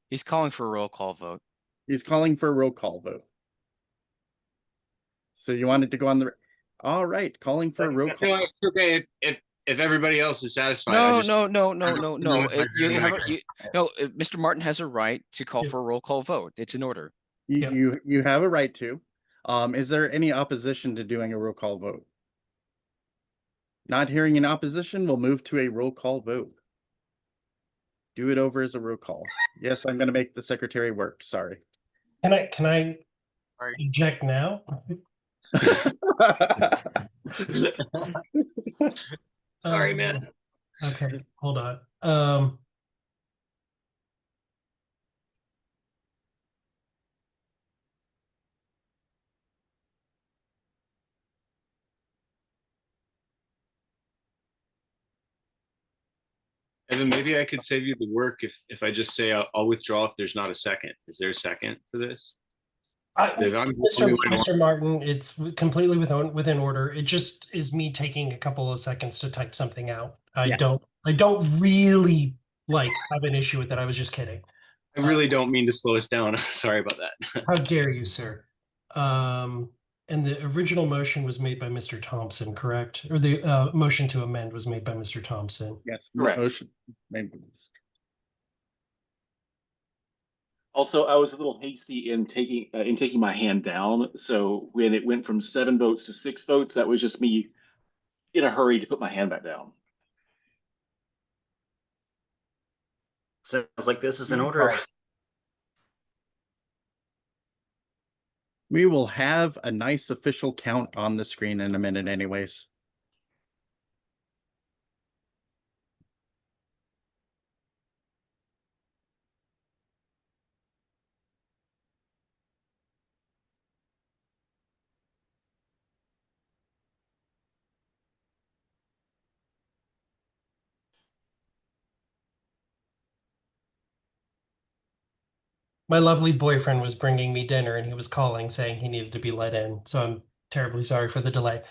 He's calling for a roll call vote. He's calling for a roll call vote. So you wanted to go on the. All right, calling for a roll call. No, it's okay if everybody else is satisfied. No. Mr. Martin has a right to call for a roll call vote. It's in order. You have a right to. Is there any opposition to doing a roll call vote? Not hearing an opposition, we'll move to a roll call vote. Do it over as a roll call. Yes, I'm going to make the secretary work. Sorry. Can I inject now? Sorry, man. Okay, hold on. Evan, maybe I could save you the work if I just say I'll withdraw if there's not a second. Is there a second to this? Mr. Martin, it's completely within order. It just is me taking a couple of seconds to type something out. I don't really have an issue with that. I was just kidding. I really don't mean to slow us down. Sorry about that. How dare you, sir? And the original motion was made by Mr. Thompson, correct? Or the motion to amend was made by Mr. Thompson. Yes, Correct. motion made. Also, I was a little hasty in taking my hand down. So when it went from 7 votes to 6 votes, that was just me in a hurry to put my hand back down. Sounds like this is in order. We will have a nice official count on the screen in a minute anyways. My lovely boyfriend was bringing me dinner and he was calling saying he needed to be let in. So I'm terribly sorry for the delay.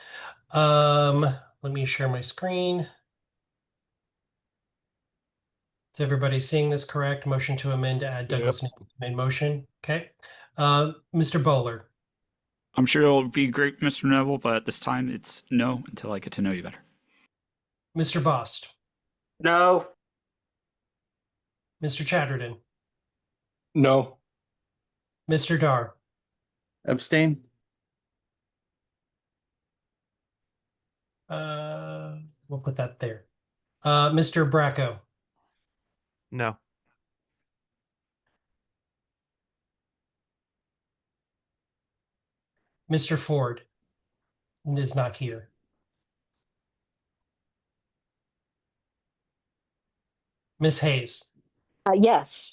Let me share my screen. Is everybody seeing this correct? Motion to amend to add Douglas made motion. Okay. Mr. Bowler. I'm sure it'll be great, Mr. Neville, but at this time it's no until I get to know you better. Mr. Bost. No. Mr. Chatterton. No. Mr. Dar. Abstain. We'll put that there. Mr. Bracco. No. Mr. Ford is not here. Miss Hayes. Yes.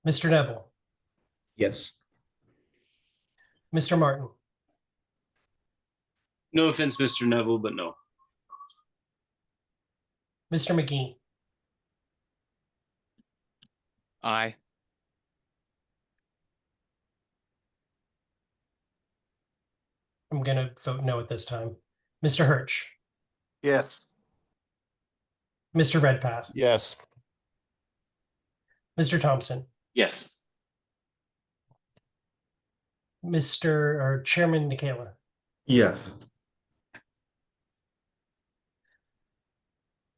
Mr. Neville. Yes. Mr. Martin. No offense, Mr. Neville, but no. Mr. McGee. Aye. I'm going to vote no at this time. Mr. Hirsch. Yes. Mr. Redpath. Yes. Mr. Thompson. Yes. Chairman Nikela. Yes.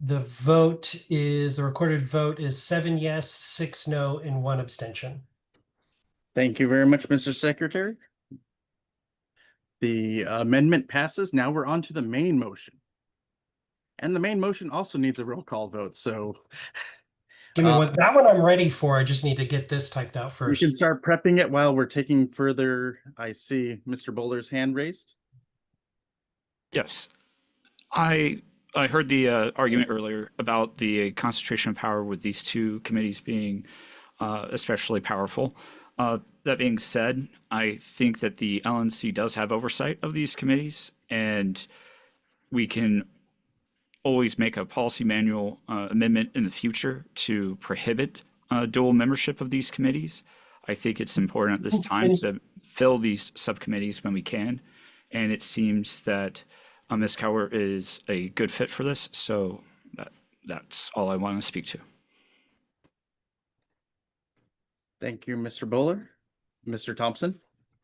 The recorded vote is 7 yes, 6 no, and 1 abstention. Thank you very much, Mr. Secretary. The amendment passes. Now we're on to the main motion. And the main motion also needs a roll call vote, so. Give me one. That one I'm ready for. I just need to get this typed out We first. can start prepping it while we're taking further. I see Mr. Bowler's hand raised. Yes. I heard the argument earlier about the concentration of power with these two committees being especially powerful. That being said, I think that the LNC does have oversight of these committees, and we can always make a policy manual amendment in the future to prohibit dual membership of these committees. I think it's important at this time to fill these subcommittees when we can, and it seems that Ms. Cower is a good fit for this, so that's all I want to speak to. Thank you, Mr. Bowler. Mr. Thompson?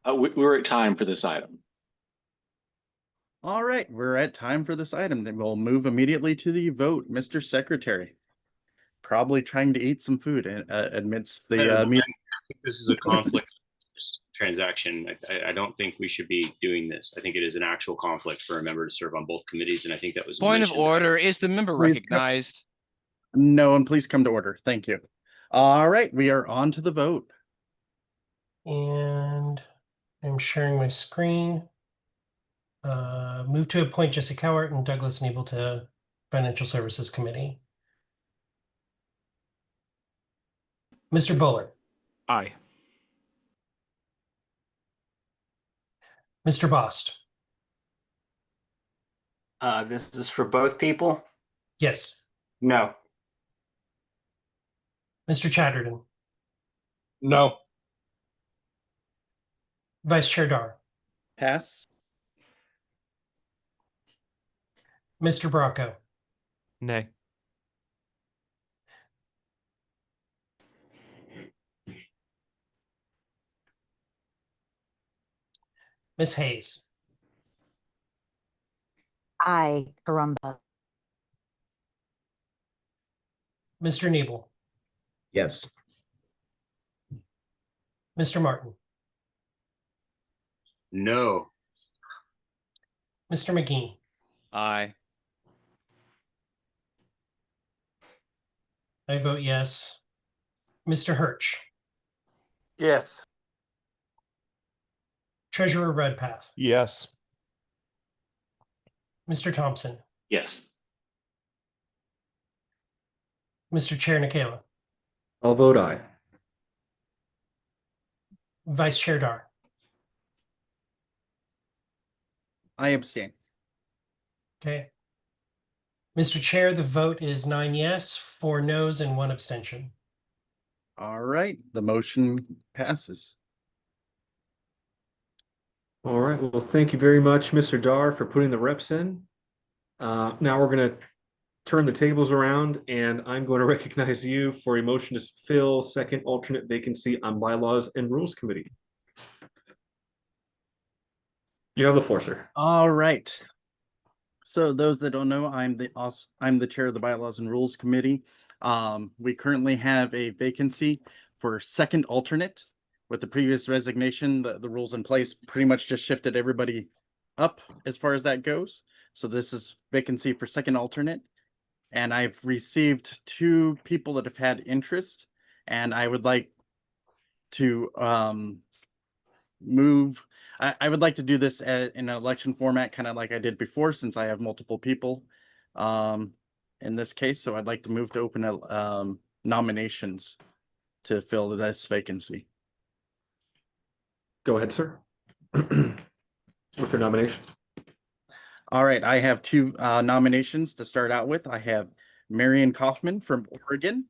We're at time for this item. All right, we're at time for this item. Then we'll move immediately to the vote. Mr. Secretary, probably trying to eat some food amidst the meeting. I think this is a conflict transaction. I don't think we should be doing this. I think it is an actual conflict for a member to serve on both committees, and I think that was Point of order. Is the member Please recognized? No, and please come to order. Thank you. All right, we are on to the vote. And I'm sharing my screen. Move to appoint Jesse Cowart and Douglas Nebel to Financial Services Committee. Mr. Buller, Aye. Mr. Bost. This is for both people? Yes. No. Mr. Chatterton, No. Vice Chair Dar, Pass. Mr. Bracco, Nay. Ms. Hayes, Aye, caramba. Mr. Nebel, Yes. Mr. Martin, No. Mr. McGee, Aye. I vote yes. Mr. Hirsch, Yes. Treasurer Redpath, Yes. Mr. Thompson, Yes. Mr. Chair Nikela, I'll vote aye. Vice Chair Dar. I abstain. Okay. Mr. Chair, the vote is 9 yes, 4 noes, and 1 abstention. All right, the motion passes. All right. Well, thank you very much, Mr. Dar, for putting the reps in. Now we're going to turn the tables around, and I'm going to recognize you for a motion to fill second alternate vacancy on Bylaws and Rules Committee. You have the floor, sir. All right. So those that don't know, I'm the chair of the Bylaws and Rules Committee. We currently have a vacancy for second alternate. With the previous resignation, the rules in place pretty much just shifted everybody up as far as that goes. So this is vacancy for second alternate. And I've received 2 people that have had interest, and I would like to I would like to do this in an election format, kind of like I did before, since I have multiple people in this case. So I'd like to move to open nominations to fill this vacancy. Go ahead, sir. With your nominations. All right, I have 2 nominations to start out with. I have Marion Kaufman from Oregon.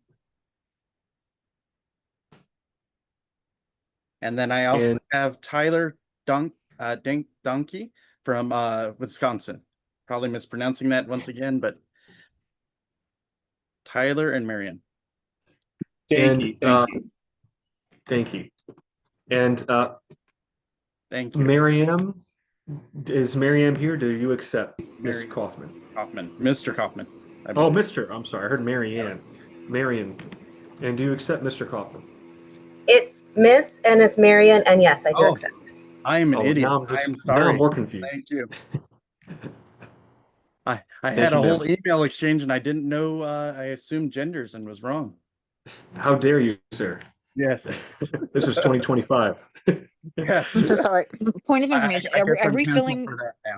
And then I also have Tyler Donkey from Wisconsin. Probably mispronouncing that once again, but Tyler and Marion. Thank you. Thank you. And thank you. Miriam, is Miriam here? Do you accept Ms. Kaufman? Mr. Kaufman. Oh, Mr. I'm sorry. I heard Marianne. Marion. And do you accept Mr. Kaufman? It's Miss and it's Marion, and yes, I do accept. I am an idiot. Now I am sorry. Now I'm more confused. Thank you. I had a whole email exchange and I didn't know. I assumed genders and was wrong. How dare you, sir? Yes. This is 2025. Yes. I'm so sorry. Point of information. I guess Are I'm we canceled filling? for that now.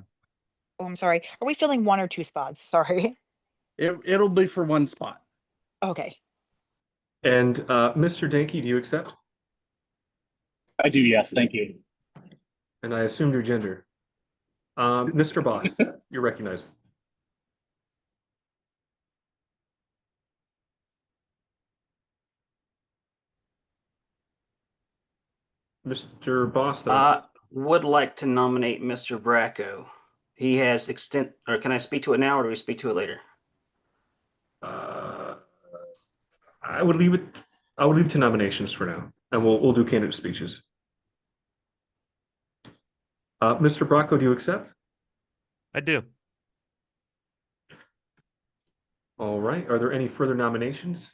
Oh, I'm sorry. Are we filling 1 or 2 spots? Sorry. It'll be for 1 spot. Okay. And Mr. Danke, do you accept? I do, yes. Thank you. And I assumed your gender. Mr. Boss, you're recognized. Mr. Boss, Would like to nominate Mr. Bracco. He has or can I speak to it now or do we speak to it later? I would leave it to nominations for now, and we'll do candidate speeches. Mr. Bracco, do you accept? I do. All right. Are there any further nominations?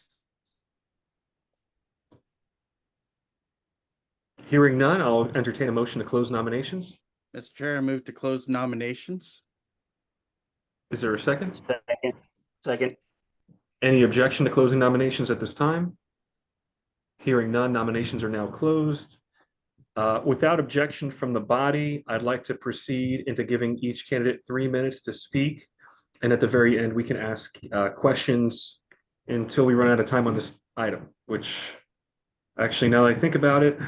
Hearing none, I'll entertain a motion to close nominations. Mr. Chair, I move to close nominations. Is there a second? Second. Any objection to closing nominations at this time? Hearing none, nominations are now closed. Without objection from the body, I'd like to proceed into giving each candidate 3 minutes to speak. And at the very end, we can ask questions until we run out of time on this item, which actually, now that I think about it,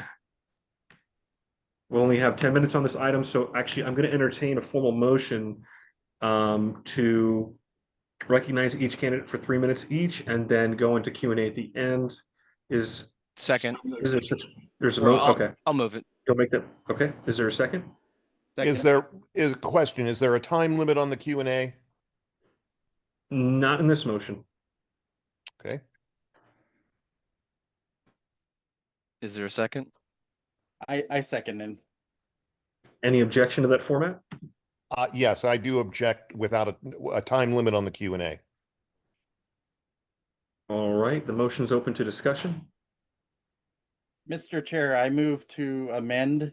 we'll only have 10 minutes on this item. So actually, I'm going to entertain a formal motion to recognize each candidate for 3 minutes each and then go into Q&A at the end. Is Second. Is there such, there's a Or motion? I'll- Okay. I'll move it. You'll make that. Okay. Is there a second? Is there a question? Is there a time limit on the Q&A? Not in this motion. Okay. Is there a second? I second him. Any objection to that format? Yes, I do object without a time limit on the Q&A. All right. The motion is open to discussion. Mr. Chair, I move to amend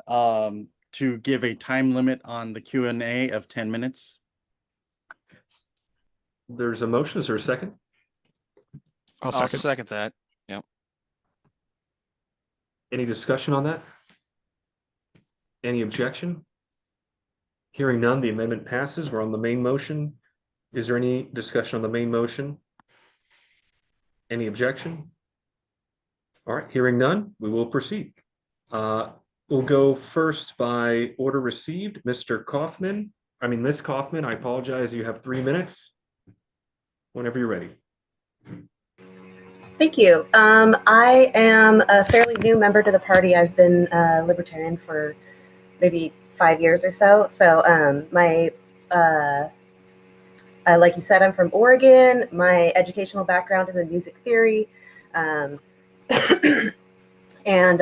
to give a time limit on the Q&A of 10 minutes. There's a motion. Is there a second? I'll second that. Yep. Any discussion on that? Any objection? Hearing none, the amendment passes. We're on the main motion. Is there any discussion on the main motion? Any objection? All right, hearing none, we will proceed. We'll go first by order received. Mr. Kaufman, Ms. Kaufman, I apologize. You have 3 minutes. Whenever you're ready. Thank you. I am a fairly new member to the party. I've been Libertarian for maybe 5 years or so. So like you said, I'm from Oregon. My educational background is in music theory. And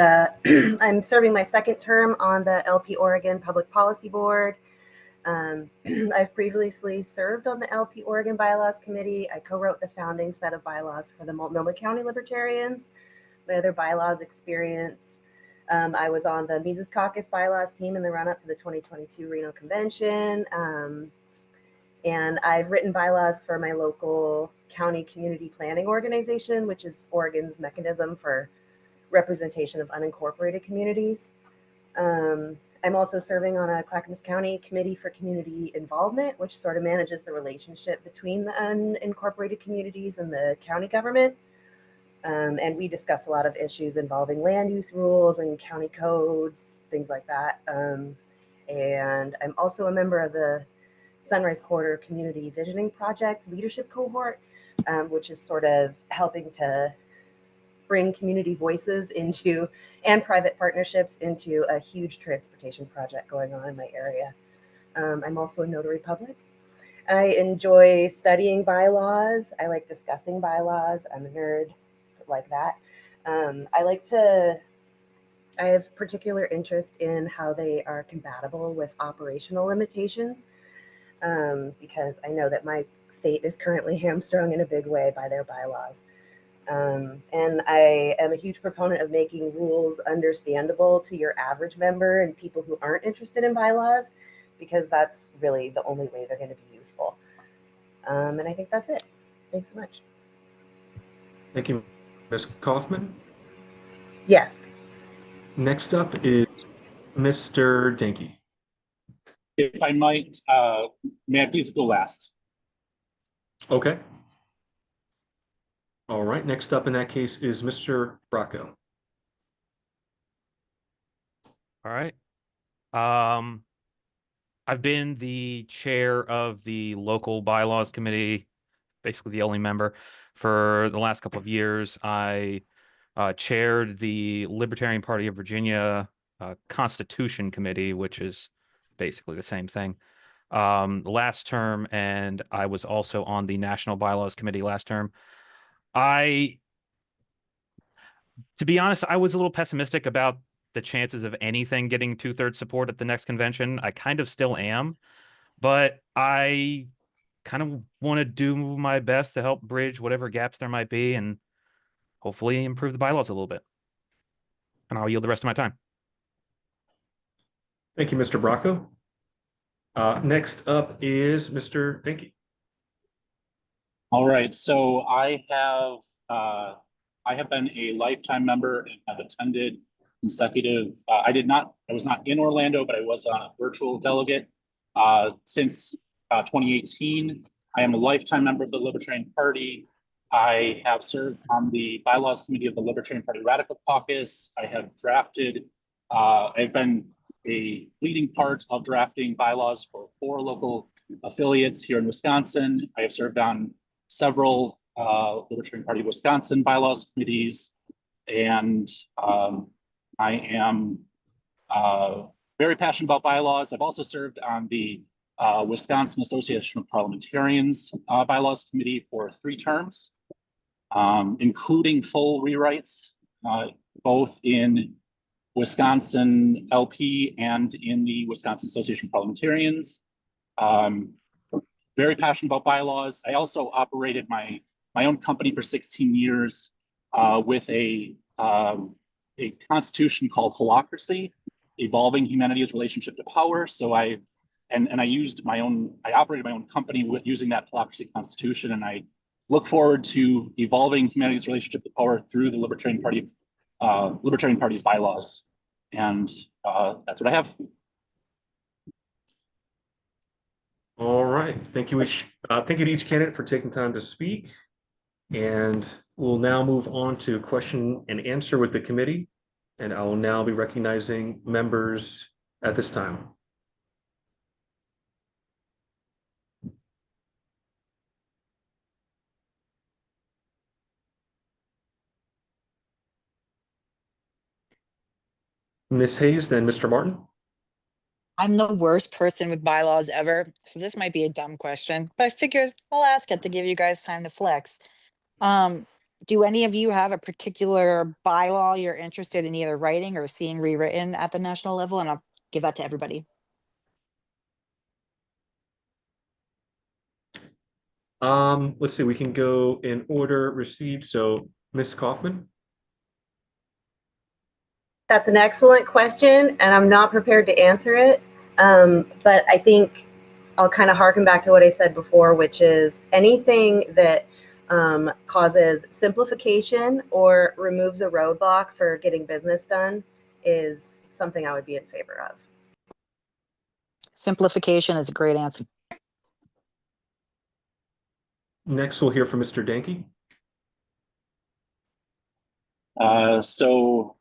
I'm serving my second term on the LP Oregon Public Policy Board. I've previously served on the LP Oregon Bylaws Committee. I co-wrote the founding set of bylaws for the Multnomah County Libertarians. My other bylaws experience, I was on the Mises Caucus bylaws team in the run-up to the 2022 Reno Convention. And I've written bylaws for my local county community planning organization, which is Oregon's mechanism for representation of unincorporated communities. I'm also serving on a Clackamas County Committee for Community Involvement, which sort of manages the relationship between the unincorporated communities and the county government. And we discuss a lot of issues involving land use rules and county codes, things like that. And I'm also a member of the Sunrise Quarter Community Visioning Project leadership cohort, which is sort of helping to bring community voices into and private partnerships into a huge transportation project going on in my area. I'm also a notary public. I enjoy studying bylaws. I like discussing bylaws. I'm a nerd like that. I have particular interest in how they are compatible with operational limitations, because I know that my state is currently hamstrung in a big way by their bylaws. And I am a huge proponent of making rules understandable to your average member and people who aren't interested in bylaws, because that's really the only way they're going to be useful. And I think that's it. Thanks so much. Thank you, Ms. Kaufman. Yes. Next up is Mr. Dinky. If I might, may I please go last? Okay. All right, next up in that case is Mr. Bracco. All right. I've been the chair of the local bylaws committee, basically the only member, for the last couple of years. I chaired the Libertarian Party of Virginia Constitution Committee, which is basically the same thing, last term, and I was also on the National Bylaws Committee last term. To be honest, I was a little pessimistic about the chances of anything getting 2/3 support at the next convention. I kind of still am, but I kind of want to do my best to help bridge whatever gaps there might be and hopefully improve the bylaws a little bit. And I'll yield the rest of my time. Thank you, Mr. Bracco. Next up is Mr. Dinky. All right, so I have been a lifetime member and have attended consecutive. I was not in Orlando, but I was a virtual delegate since 2018. I am a lifetime member of the Libertarian Party. I have served on the bylaws committee of the Libertarian Party Radical Caucus. I have drafted, I've been a leading part of drafting bylaws for 4 local affiliates here in Wisconsin. I have served on several Libertarian Party Wisconsin bylaws committees, and I am very passionate about bylaws. I've also served on the Wisconsin Association of Parliamentarians bylaws committee for 3 terms, including full rewrites, both in Wisconsin LP and in the Wisconsin Association of Parliamentarians. Very passionate about bylaws. I also operated my own company for 16 years with a constitution called Holacracy, Evolving Humanity's Relationship to Power. So I operated my own company with using that Holacracy constitution, and I look forward to evolving humanity's relationship to power through the Libertarian Party's bylaws. And that's what I have. All right. Thank you to each candidate for taking time to speak. And we'll now move on to question and answer with the committee. And I will now be recognizing members at this time. Ms. Hayes, then Mr. Martin. I'm the worst person with bylaws ever, so this might be a dumb question, but I figured I'll ask it to give you guys time to flex. Do any of you have a particular bylaw you're interested in either writing or seeing rewritten at the national level? And I'll give that to everybody. Let's see, we can go in order received. So Ms. Kaufman. That's an excellent question, and I'm not prepared to answer it. But I think I'll kind of harken back to what I said before, which is anything that causes simplification or removes a roadblock for getting business done is something I would be in favor of. Simplification is a great answer. Next, we'll hear from Mr. Danke. So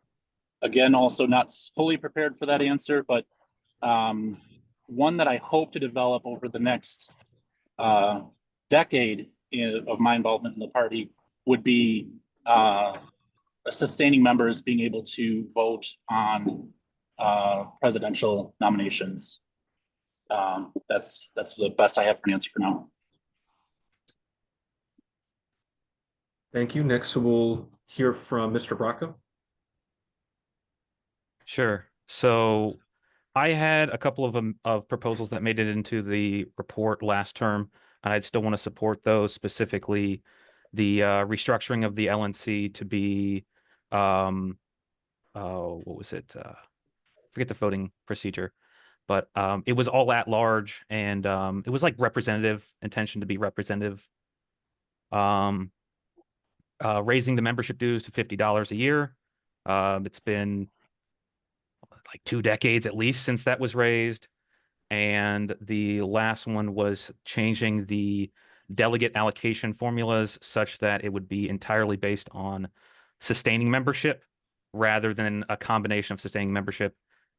again, also not fully prepared for that answer, but one that I hope to develop over the next decade of my involvement in the party would be sustaining members being able to vote on presidential nominations. That's the best I have for an answer for now. Thank you. Next, we'll hear from Mr. Bracco. Sure. So I had a couple of proposals that made it into the report last term, and I still want to support those, specifically the restructuring of the LNC to be, what was it? Forget the voting procedure, but it was all at large, and it was like representative, intention to be representative. Raising the membership dues to $50 a year. It's been like 2 decades at least since that was raised. And the last one was changing the delegate allocation formulas such that it would be entirely based on sustaining membership rather than a combination of sustaining membership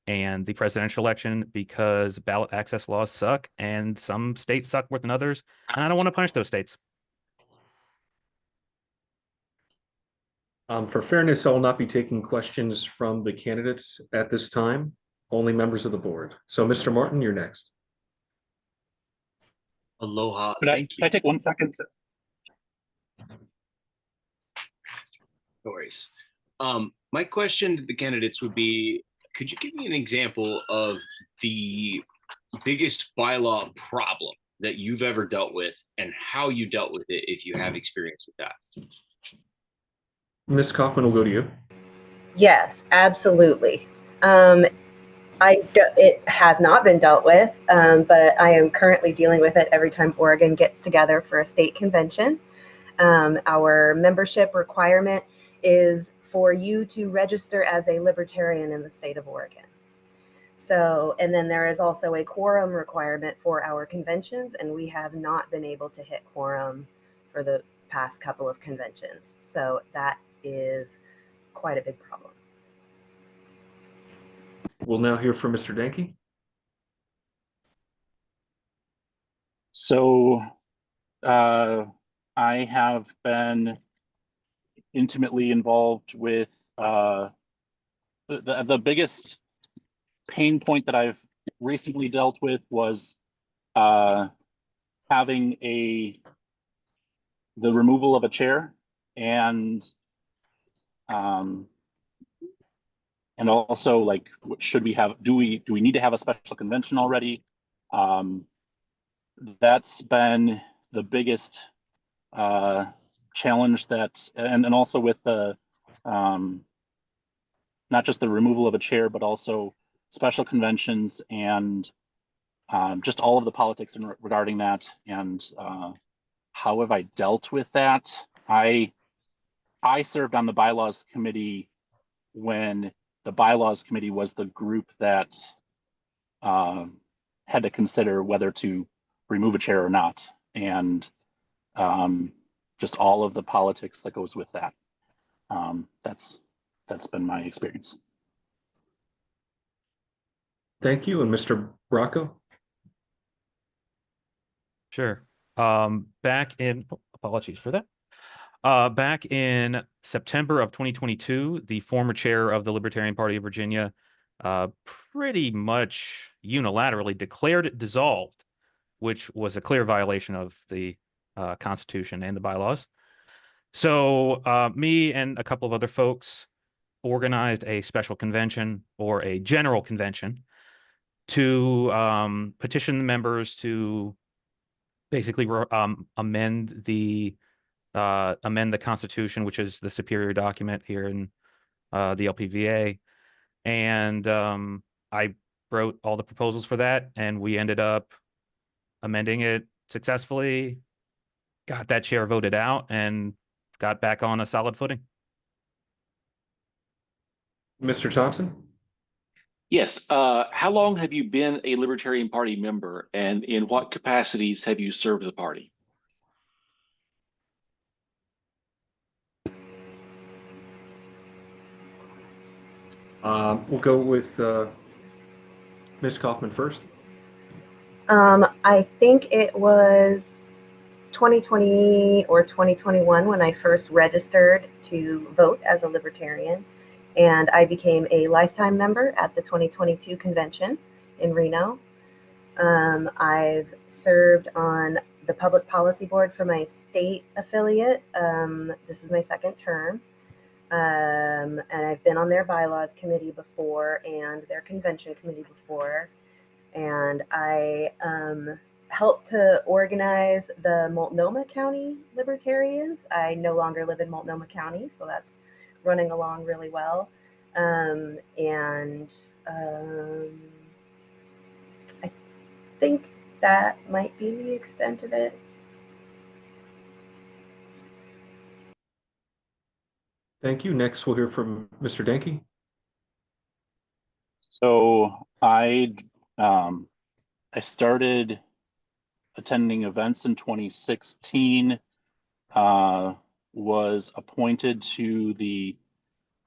and the presidential election, because ballot access laws suck and some states suck more than others. And I don't want to punish those states. For fairness, I will not be taking questions from the candidates at this time, only members of the board. So Mr. Martin, you're next. Aloha. Can I take 1 second? No worries. My question to the candidates would be, could you give me an example of the biggest bylaw problem that you've ever dealt with and how you dealt with it, if you have experience with that? Ms. Kaufman, will go to you. Yes, absolutely. It has not been dealt with, but I am currently dealing with it every time Oregon gets together for a state convention. Our membership requirement is for you to register as a libertarian in the state of Oregon. So, and then there is also a quorum requirement for our conventions, and we have not been able to hit quorum for the past couple of conventions. So that is quite a big problem. We'll now hear from Mr. Danke. So I have been intimately involved with the biggest pain point that I've recently dealt with was having the removal of a chair and also like should we have do we need to have a special convention already? That's been the biggest challenge that and also with the not just the removal of a chair, but also special conventions and just all of the politics regarding that. And how have I dealt with that? I served on the bylaws committee when the bylaws committee was the group that had to consider whether to remove a chair or not. And just all of the politics that goes with that. That's been my experience. Thank you. And Mr. Bracco? Sure. Apologies for that. Back in September of 2022, the former chair of the Libertarian Party of Virginia pretty much unilaterally declared it dissolved, which was a clear violation of the Constitution and the bylaws. So me and a couple of other folks organized a special convention or a general convention to petition the members to basically amend the Constitution, which is the superior document here in the LPVA. And I wrote all the proposals for that, and we ended up amending it successfully, got that chair voted out, and got back on a solid footing. Mr. Thompson? Yes. How long have you been a Libertarian Party member, and in what capacities have you served the party? We'll go with Ms. Kaufman first. I think it was 2020 or 2021 when I first registered to vote as a Libertarian, and I became a lifetime member at the 2022 convention in Reno. I've served on the public policy board for my state affiliate. This is my second term. And I've been on their bylaws committee before and their convention committee before. And I helped to organize the Multnomah County Libertarians. I no longer live in Multnomah County, so that's running along really well. I think that might be the extent of it. Thank you. Next, we'll hear from Mr. Danke. So I started attending events in 2016, was appointed to the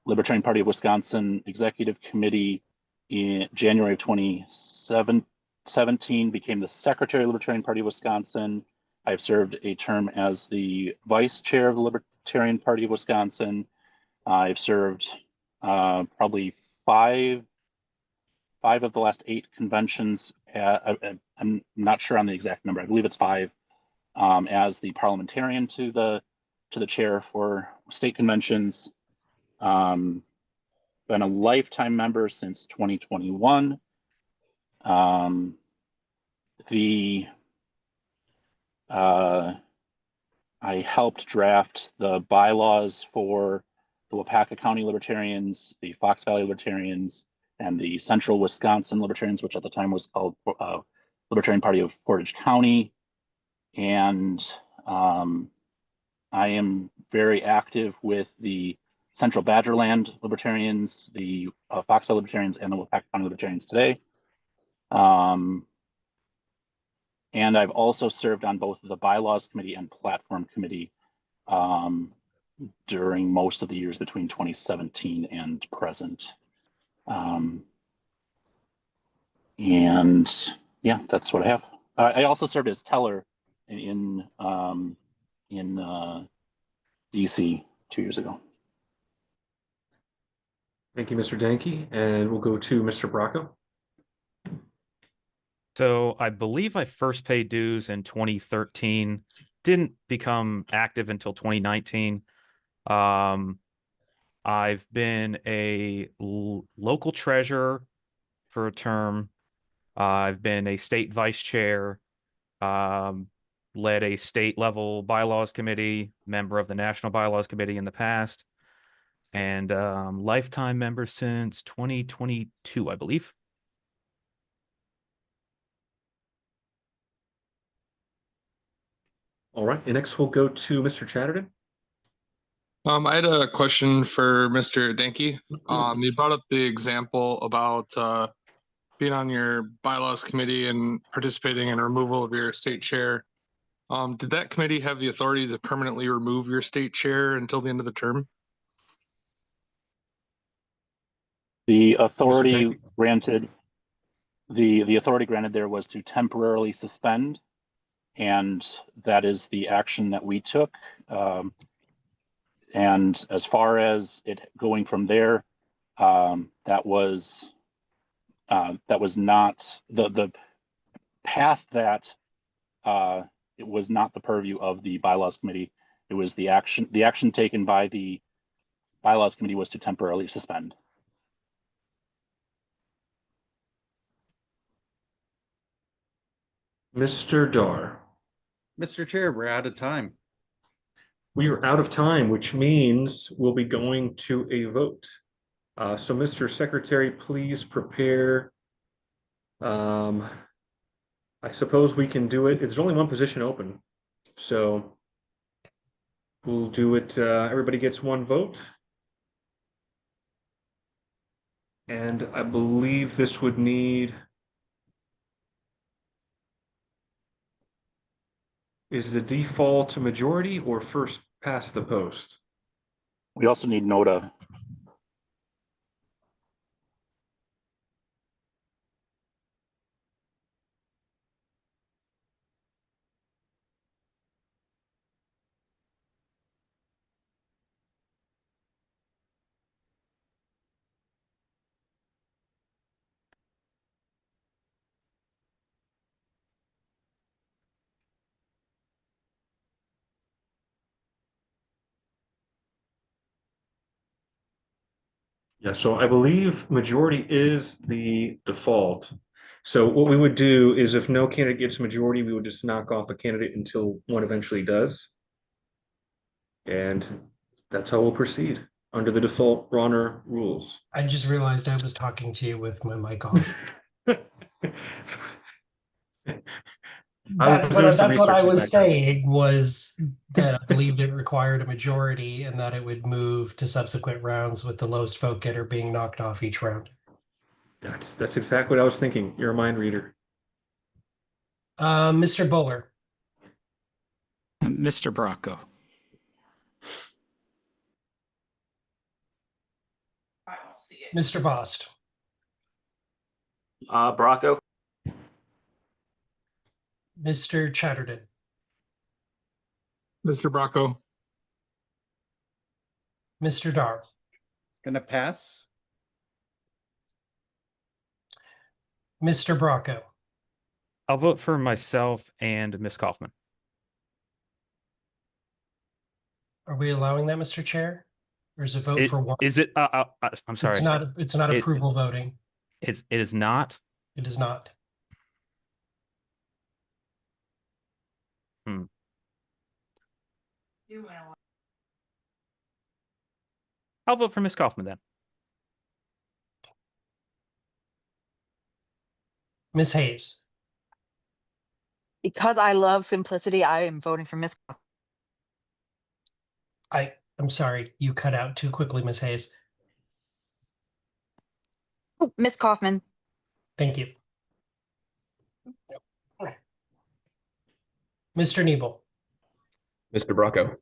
Libertarian Party of Wisconsin Executive Committee in January of 2017, became the Secretary of the Libertarian Party of Wisconsin. I've served a term as the Vice Chair of the Libertarian Party of Wisconsin. I've served probably five of the last 8 conventions. I'm not sure on the exact number. I believe it's 5 as the parliamentarian to the chair for state conventions. Been a lifetime member since 2021. I helped draft the bylaws for the Wapaka County Libertarians, the Fox Valley Libertarians, and the Central Wisconsin Libertarians, which at the time was called Libertarian Party of Portage County. And I am very active with the Central Badgerland Libertarians, the Foxville Libertarians, and the Wapak County Libertarians today. And I've also served on both the Bylaws Committee and Platform Committee during most of the years between 2017 and present. And yeah, that's what I have. I also served as teller in DC 2 years ago. Thank you, Mr. Danke, and we'll go to Mr. Bracco. So I believe I first paid dues in 2013, didn't become active until 2019. I've been a local treasurer for a term. I've been a state vice chair, led a state level bylaws committee, member of the national bylaws committee in the past, and lifetime member since 2022, I believe. All right, and next we'll go to Mr. Chatterton. I had a question for Mr. Danke. You brought up the example about being on your bylaws committee and participating in removal of your state chair. Did that committee have the authority to permanently remove your state chair until the end of the term? The authority granted, the authority granted there was to temporarily suspend, and that is the action that we took. And as far as it going from there, that was not the past that. It was not the purview of the bylaws committee. It was the action taken by the bylaws committee was to temporarily suspend. Mr. Dar. Mr. Chair, we're out of time. We are out of time, which means we'll be going to a vote. So Mr. Secretary, please prepare. I suppose we can do it. There's only one position open. So we'll do it. Everybody gets one vote. And I believe this would need. Is the default a majority or first past the post? We also need NOTA. Yeah, so I believe majority is the default. So what we would do is if no candidate gets a majority, we would just knock off a candidate until one eventually does. And that's how we'll proceed under the default Ronner rules. I just realized I was talking to you with my mic off. That's what I was saying was that I believed it required a majority and that it would move to subsequent rounds with the lowest vote getter being knocked off each round. That's exactly what I was thinking. You're a mind reader. Mr. Bowler. Mr. Bracco. Mr. Bost. Bracco. Mr. Chatterton. Mr. Bracco. Mr. Dar. Gonna pass. Mr. Bracco. I'll vote for myself and Ms. Kaufman. Are we allowing that, Mr. Chair? There's a vote for one. Is it? I'm sorry. It's not approval voting. It is not. It is not. I'll vote for Ms. Kaufman then. Ms. Hayes. Because I love simplicity, I am voting for Miss. I'm sorry, you cut out too quickly, Ms. Hayes. Oh, Ms. Kaufman, Thank you. Mr. Nebel, Mr. Bracco.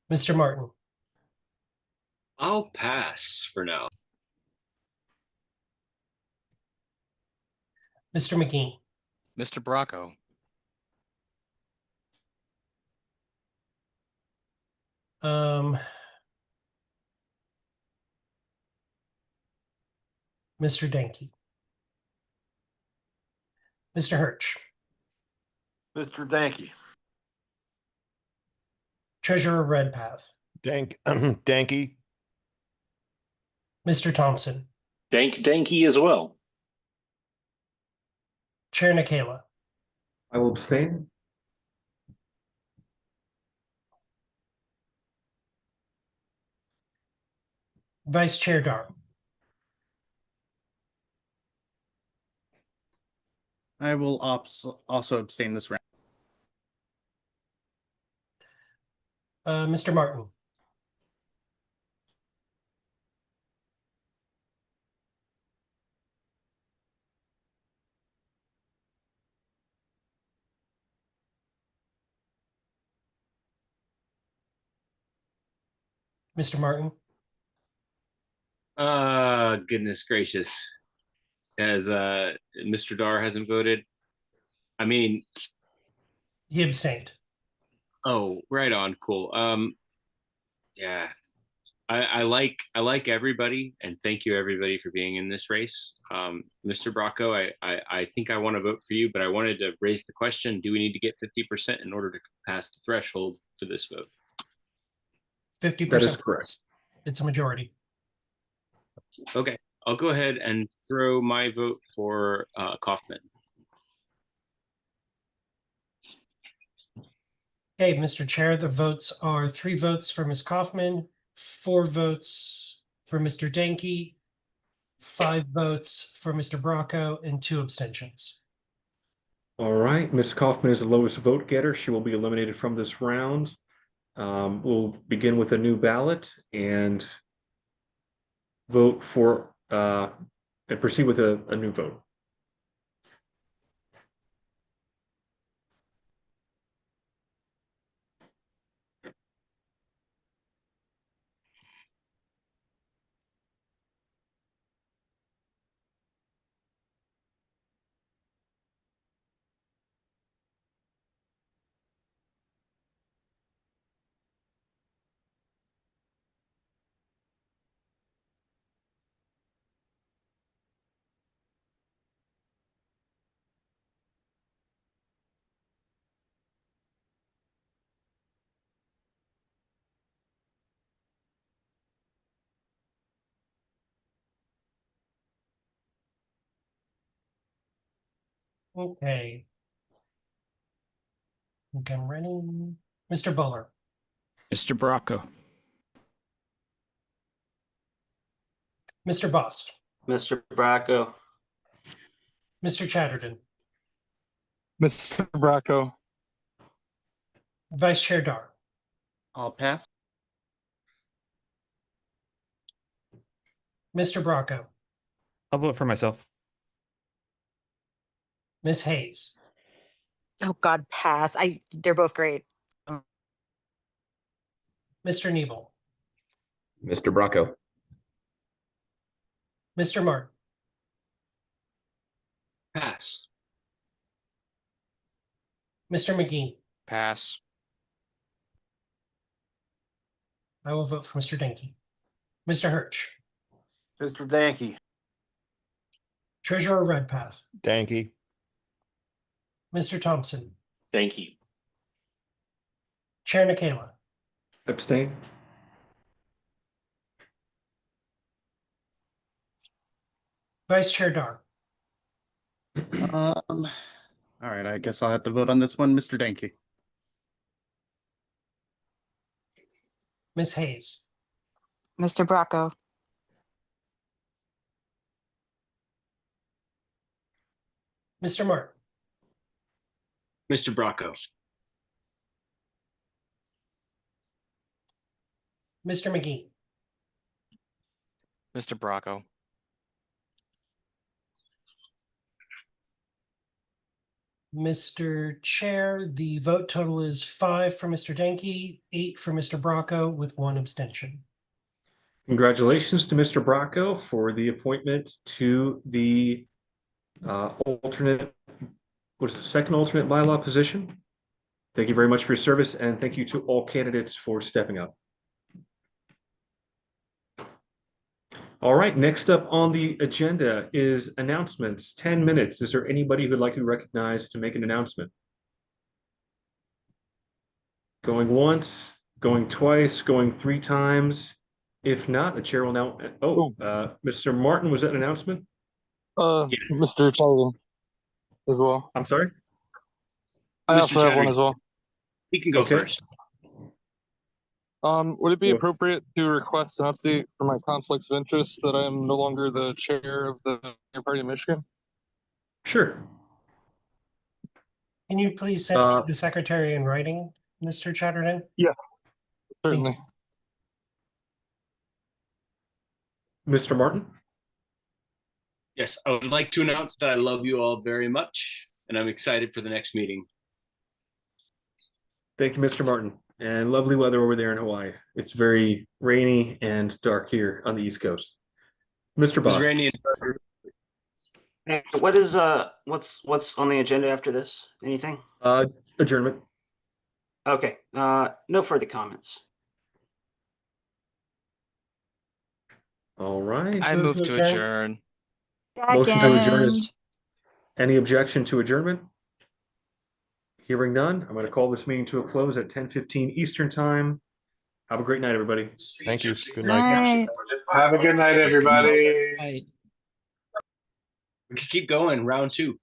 Mr. Martin, I'll pass for now. Mr. McGee, Mr. Bracco. Mr. Denke, Mr. Hirsch, Mr. Danke. Treasurer Redpath, Danke. Mr. Thompson, Danky as well. Chair Nikela, I will abstain. Vice Chair Dar. I will also abstain this round. Mr. Martin, Mr. Martin, Goodness gracious. As Mr. Dar hasn't voted. I mean, he abstained. oh, right on, cool. Yeah. I like everybody, and thank you everybody for being in this race. Mr. Bracco, I think I want to vote for you, but I wanted to raise the question: do we need to get 50% in order to pass the threshold for this vote? 50%. That is correct. It's a majority. Okay, I'll go ahead and throw my vote for Kaufman. Okay, Mr. Chair, the votes are 3 votes for Ms. Kaufman, 4 votes for Mr. Denke, 5 votes for Mr. Bracco, and 2 abstentions. All right, Ms. Kaufman is the lowest vote getter. She will be eliminated from this round. We'll begin with a new ballot and vote for and proceed with a new vote. Okay. I think I'm ready. Mr. Bowler, Mr. Bracco. Mr. Bost, Mr. Bracco. Mr. Chatterton, Mr. Bracco. Vice Chair Dar, I'll pass. Mr. Bracco, I'll vote for myself. Ms. Hayes, oh God, pass. They're both great. Mr. Nebel, Mr. Bracco. Mr. Martin, Pass. Mr. McGee. Pass. I will vote for Mr. Denke. Mr. Hirsch, Mr. Danke. Treasurer Redpath, Danke. Mr. Thompson, Thank you. Chair Nikela, Abstain. Vice Chair Dar. All right, I guess I'll have to vote on this one, Mr. Danke. Ms. Hayes, Mr. Bracco, Mr. Martin, Mr. Bracco. Mr. McGee, Mr. Bracco, Mr. Chair, the vote total is 5 for Mr. Denke, 8 for Mr. Bracco, with 1 abstention. Congratulations to Mr. Bracco for the appointment to the alternate, what is the second alternate bylaw position? Thank you very much for your service, and thank you to all candidates for stepping up. All right, next up on the agenda is announcements. 10 minutes. Is there anybody who would like to be recognized to make an announcement? Going once, going twice, going 3 times. If not, the chair will now, Mr. Martin, was that an announcement? Mr. Chatterton as well. I'm sorry? I Mr. also have one Chatterton. as well. He can go first. Would it be appropriate to request an update for my conflicts of interest that I am no longer the chair of the Mayor Party of Michigan? Sure. Can you please send the secretary in writing, Mr. Chatterton? Yeah, certainly. Mr. Martin? Yes, I would like to announce that I love you all very much, and I'm excited for the next meeting. Thank you, Mr. Martin. And lovely weather over there in Hawaii. It's very rainy and dark here on the East Coast. Mr. It was Boss. rainy and Hey, what is what's on the agenda after this? Anything? Adjournment. Okay. No further comments. All right. I move to adjourn. Motion to adjourn is. Second. Any objection to adjournment? Hearing none, I'm going to call this meeting to a close at 10:15 Eastern Time. Have a great night, everybody. Thank you. Good night. Night. Have a good night, everybody. we can keep going. Round 2.